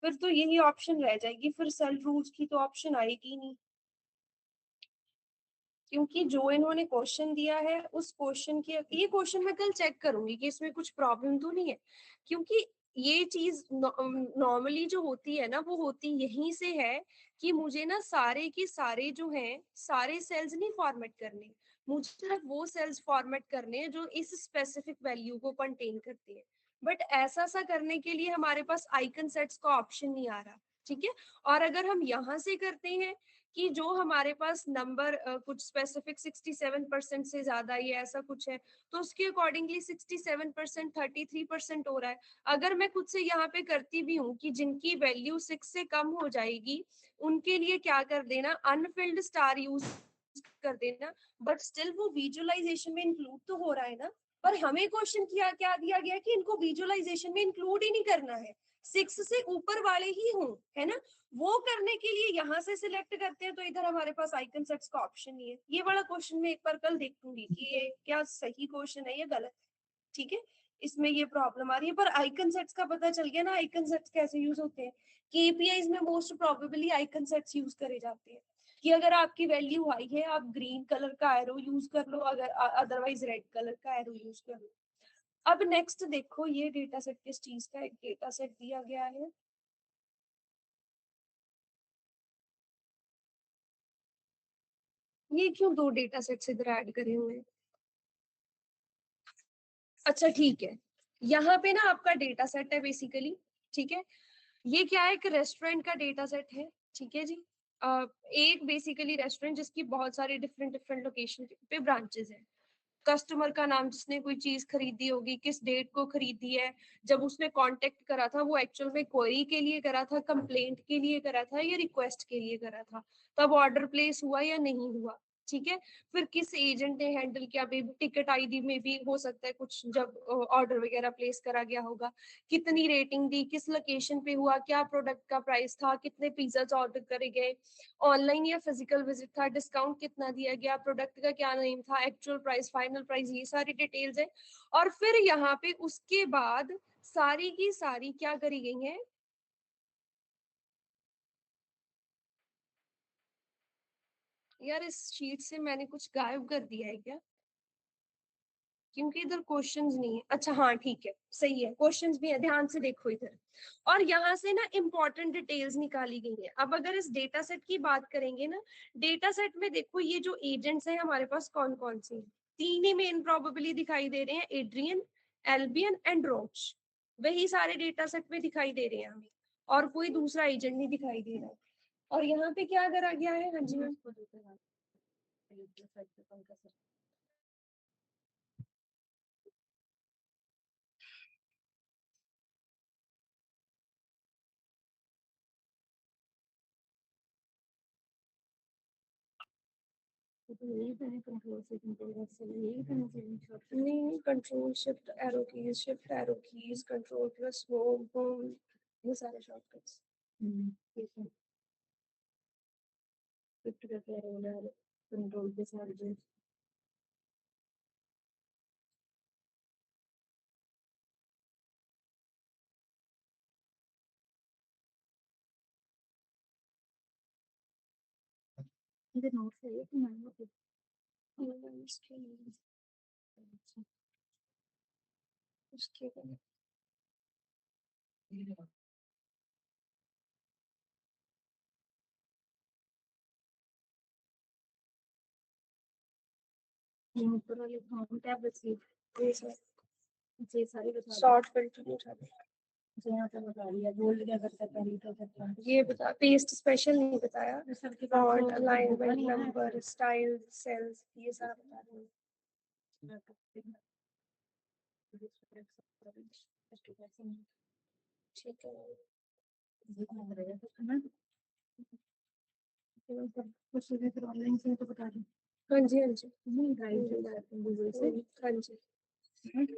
फिर तो यही ऑप्शन रह जाएगी, फिर सेल रूल्स की तो ऑप्शन आएगी नहीं। क्योंकि जो इन्होंने क्वेश्चन दिया है उस क्वेश्चन के, ये क्वेश्चन मैं कल चेक करूंगी कि इसमें कुछ प्रॉब्लम तो नहीं है, क्योंकि ये चीज नॉर्मली जो होती है ना वो होती यहीं से है कि मुझे ना सारे के सारे जो हैं सारे सेल्स नहीं फॉर्मेट करने, मुझे सिर्फ वो सेल्स फॉर्मेट करने हैं जो इस स्पेसिफिक वैल्यू को कंटेन करते हैं। बट ऐसा सा करने के लिए हमारे पास आइकन सेट्स का ऑप्शन नहीं आ रहा। ठीक है, और अगर हम यहाँ से करते हैं कि जो हमारे पास नंबर कुछ स्पेसिफिक 67% से ज्यादा ये ऐसा कुछ है, तो उसके अकॉर्डिंगली 67% 33% हो रहा है। अगर मैं खुद से यहाँ पे करती भी हूँ कि जिनकी वैल्यू 6 से कम हो जाएगी उनके लिए क्या कर देना, अनफिल्ड स्टार यूज कर देना, बट स्टिल वो विजुअलाइजेशन में इंक्लूड तो हो रहा है ना। पर हमें क्वेश्चन किया क्या दिया गया कि इनको विजुअलाइजेशन में इंक्लूड ही नहीं करना है, 6 से ऊपर वाले ही हों, है ना। वो करने के लिए यहाँ से सिलेक्ट करते हैं तो इधर हमारे पास आइकन सेट्स का ऑप्शन नहीं है। ये वाला क्वेश्चन मैं एक बार कल देखूंगी कि ये क्या सही क्वेश्चन है या गलत है। ठीक है, इसमें ये प्रॉब्लम आ रही है, पर आइकन सेट्स का पता चल गया ना आइकन सेट्स कैसे यूज होते हैं। केपीआईज में most probably icon sets use करे जाते हैं कि अगर आपकी वैल्यू हाई है आप ग्रीन कलर का एरो यूज कर लो, अगर अदरवाइज रेड कलर का एरो यूज कर लो। अब नेक्स्ट देखो, ये डेटा सेट किस चीज का, एक डेटा सेट दिया गया है, ये क्यों दो डेटा सेट्स इधर ऐड करे हुए हैं? अच्छा ठीक है, यहाँ पे ना आपका डेटा सेट है बेसिकली। ठीक है, ये क्या है, एक रेस्टोरेंट का डेटा सेट है। ठीक है जी, एक बेसिकली रेस्टोरेंट जिसकी बहुत सारी डिफरेंट डिफरेंट लोकेशन पे ब्रांचेस है, कस्टमर का नाम, जिसने कोई चीज खरीदी होगी, किस डेट को खरीदी है, जब उसने कांटेक्ट करा था वो एक्चुअल में क्वेरी के लिए करा था, कंप्लेंट के लिए करा था या रिक्वेस्ट के लिए करा था, तब ऑर्डर प्लेस हुआ या नहीं हुआ। ठीक है, फिर किस एजेंट ने हैंडल किया, बेबी टिकट आईडी में भी हो सकता है कुछ, जब ऑर्डर वगैरह प्लेस करा गया होगा, कितनी रेटिंग दी, किस लोकेशन पे हुआ, क्या प्रोडक्ट का प्राइस था, कितने पिज्जा ऑर्डर करे गए, ऑनलाइन या फिजिकल विजिट था, डिस्काउंट कितना दिया गया, प्रोडक्ट का क्या नेम था, एक्चुअल प्राइस, फाइनल प्राइस, ये सारी डिटेल्स है। और फिर यहाँ पे उसके बाद सारी की सारी क्या करी गई है, यार इस शीट से मैंने कुछ गायब कर दिया है क्या, क्योंकि इधर क्वेश्चंस नहीं है। अच्छा हाँ ठीक है, सही है, क्वेश्चंस भी है, ध्यान से देखो इधर। और यहाँ से ना इंपॉर्टेंट डिटेल्स निकाली गई है। अब अगर इस डेटा सेट की बात करेंगे ना, डेटा सेट में देखो ये जो एजेंट्स हैं हमारे पास कौन कौन से हैं, तीन ही मेन प्रोबेबली दिखाई दे रहे हैं, एड्रियन, एल्बियन एंड रोच। वही सारे डेटा सेट में दिखाई दे रहे हैं हमें, और कोई दूसरा एजेंट नहीं दिखाई दे रहा है। और यहाँ पे क्या करा गया है, हाँ जी मैम, नहीं, control shift arrow keys, control plus home home, ये सारे शॉर्टकट्स। ठीक है, शिफ्ट करके एरो डालो, कंट्रोल के साथ जो इधर नोट्स है कि मैं उसके बाद यहाँ पर वाले फॉर्म टैब रिसीव ये सारे बता शॉर्ट फिल्टर उठा दे यहाँ पे बता दिया गोल्ड क्या करता है पहले क्या करता है ये बता पेस्ट स्पेशल नहीं बताया font alignment number style cells ये सारा बता दूँ ठीक है कुछ फिर ऑनलाइन से तो बता दूँ हाँ जी हाँ जी हाँ जी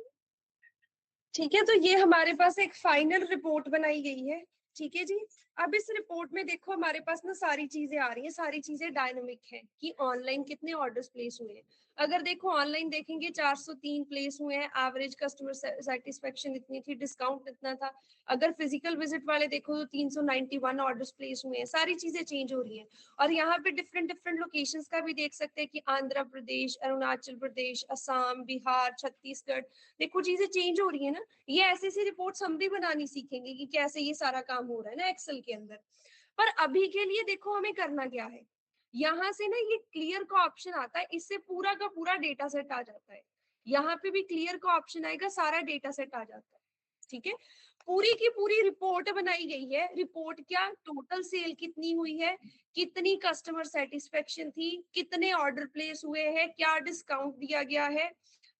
ठीक है। तो ये हमारे पास एक फाइनल रिपोर्ट बनाई गई है। ठीक है जी। अब इस रिपोर्ट में देखो हमारे पास ना सारी चीजें आ रही हैं, सारी चीजें डायनामिक है कि ऑनलाइन कितने ऑर्डर्स प्लेस हुए हैं। अगर देखो ऑनलाइन देखेंगे 403 प्लेस हुए हैं, एवरेज कस्टमर सेटिस्फेक्शन इतनी थी, डिस्काउंट इतना था। अगर फिजिकल विजिट वाले देखो तो 391 ऑर्डर्स प्लेस हुए हैं। सारी चीजें चेंज हो रही हैं। और यहाँ पे डिफरेंट डिफरेंट लोकेशंस का भी देख सकते हैं कि आंध्र प्रदेश, अरुणाचल प्रदेश, असम, बिहार, छत्तीसगढ़, देखो चीजें चेंज हो रही है ना। ये ऐसी ऐसी रिपोर्ट्स हम भी बनानी सीखेंगे कि कैसे ये सारा काम हो रहा है ना एक्सेल के अंदर। पर अभी के लिए देखो हमें करना क्या है, यहाँ से ना ये क्लियर का ऑप्शन आता है, इससे पूरा का पूरा डेटा सेट आ जाता है। यहाँ पे भी क्लियर का ऑप्शन आएगा, सारा डेटा सेट आ जाता है। ठीक है। पूरी की पूरी रिपोर्ट बनाई गई है। रिपोर्ट क्या, टोटल सेल कितनी हुई है, कितनी कस्टमर सेटिस्फेक्शन थी, कितने ऑर्डर प्लेस हुए हैं, क्या डिस्काउंट दिया गया है,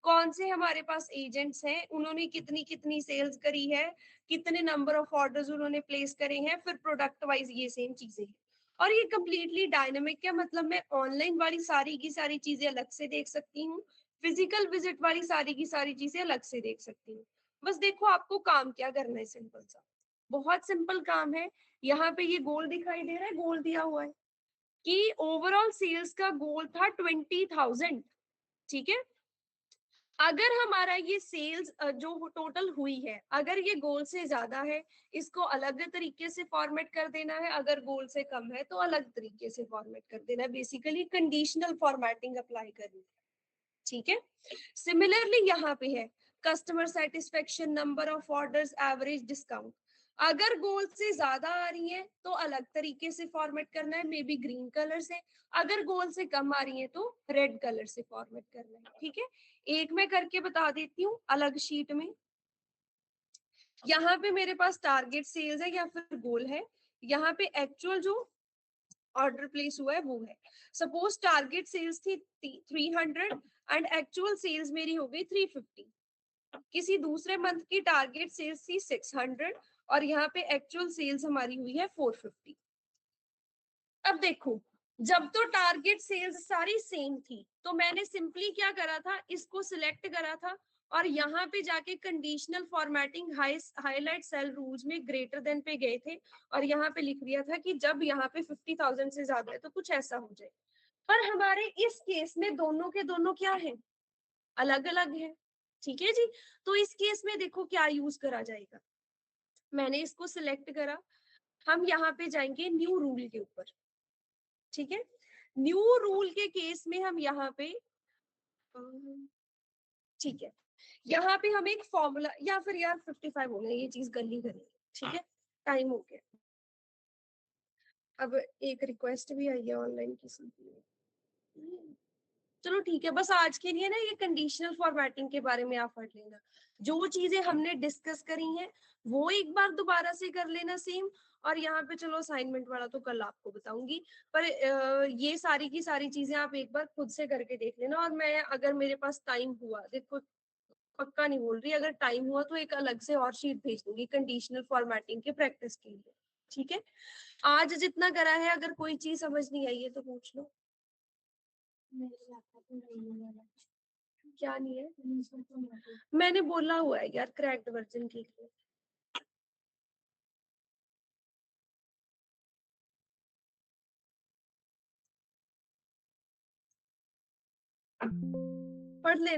कौन से हमारे पास एजेंट्स हैं, उन्होंने कितनी कितनी सेल्स करी है, कितने नंबर ऑफ ऑर्डर्स उन्होंने प्लेस करे हैं, फिर प्रोडक्ट वाइज ये सेम चीजें हैं। और ये कंप्लीटली डायनामिक है, मतलब मैं ऑनलाइन वाली सारी की सारी चीजें अलग से देख सकती हूँ, फिजिकल विजिट वाली सारी की सारी चीजें अलग से देख सकती हूँ। बस देखो आपको काम क्या करना है, सिंपल सा, बहुत सिंपल काम है। यहाँ पे ये गोल दिखाई दे रहा है, गोल दिया हुआ है कि ओवरऑल सेल्स का गोल था 20,000। ठीक है। अगर हमारा ये सेल्स जो टोटल हुई है, अगर ये गोल से ज्यादा है, इसको अलग तरीके से फॉर्मेट कर देना है, अगर गोल से कम है तो अलग तरीके से फॉर्मेट कर देना है। बेसिकली कंडीशनल फॉर्मेटिंग अप्लाई करनी है। ठीक है। सिमिलरली यहाँ पे है customer satisfaction, number of orders, average discount. अगर गोल से ज्यादा आ रही है तो अलग तरीके से फॉर्मेट करना है, मे बी ग्रीन कलर से। अगर गोल से कम आ रही है तो रेड कलर से फॉर्मेट करना है। ठीक है। एक मैं करके बता देती हूँ अलग शीट में। यहाँ पे मेरे पास टारगेट सेल्स है या फिर गोल है, यहाँ पे एक्चुअल जो ऑर्डर प्लेस हुआ है वो है। सपोज टारगेट सेल्स थी 300 एंड एक्चुअल सेल्स मेरी हो गई 350। किसी दूसरे मंथ की टारगेट सेल्स थी 600 और यहाँ पे एक्चुअल सेल्स हमारी हुई है 450। अब देखो, जब तो टारगेट सेल्स सारी सेम थी तो मैंने सिंपली क्या करा था, इसको सिलेक्ट करा था और यहाँ पे जाके conditional formatting highlight cell rules में ग्रेटर देन पे गए थे और यहाँ पे लिख दिया था कि जब यहाँ पे 50,000 से ज्यादा है तो कुछ ऐसा हो जाए। पर हमारे इस केस में दोनों के दोनों क्या है, अलग अलग है। ठीक है जी। तो इस केस में देखो क्या यूज करा जाएगा, मैंने इसको सिलेक्ट करा, हम यहाँ पे जाएंगे न्यू रूल के ऊपर। ठीक है। न्यू रूल के केस में हम यहाँ पे ठीक है, यहाँ पे हम एक फॉर्मूला, या फिर यार 55 हो गया, ये चीज गली करेंगे। ठीक है, टाइम हो गया। अब एक रिक्वेस्ट भी आई है ऑनलाइन किसी की, चलो ठीक है, बस आज के लिए ना ये कंडीशनल फॉर्मेटिंग के बारे में आप पढ़ लेना। जो चीजें हमने डिस्कस करी हैं वो एक बार दोबारा से कर लेना सेम। और यहाँ पे चलो असाइनमेंट वाला तो कल आपको बताऊंगी, पर ये सारी की सारी चीजें आप एक बार खुद से करके देख लेना। और मैं अगर मेरे पास टाइम हुआ, देखो पक्का नहीं बोल रही, अगर टाइम हुआ तो एक अलग से और शीट भेज दूंगी कंडीशनल फॉर्मेटिंग के प्रैक्टिस के लिए। ठीक है। आज जितना करा है, अगर कोई चीज समझ नहीं आई है तो पूछ लो। क्या नहीं है, मैंने बोला हुआ है यार क्रैक्ड वर्जन के लिए। पढ़ लेना।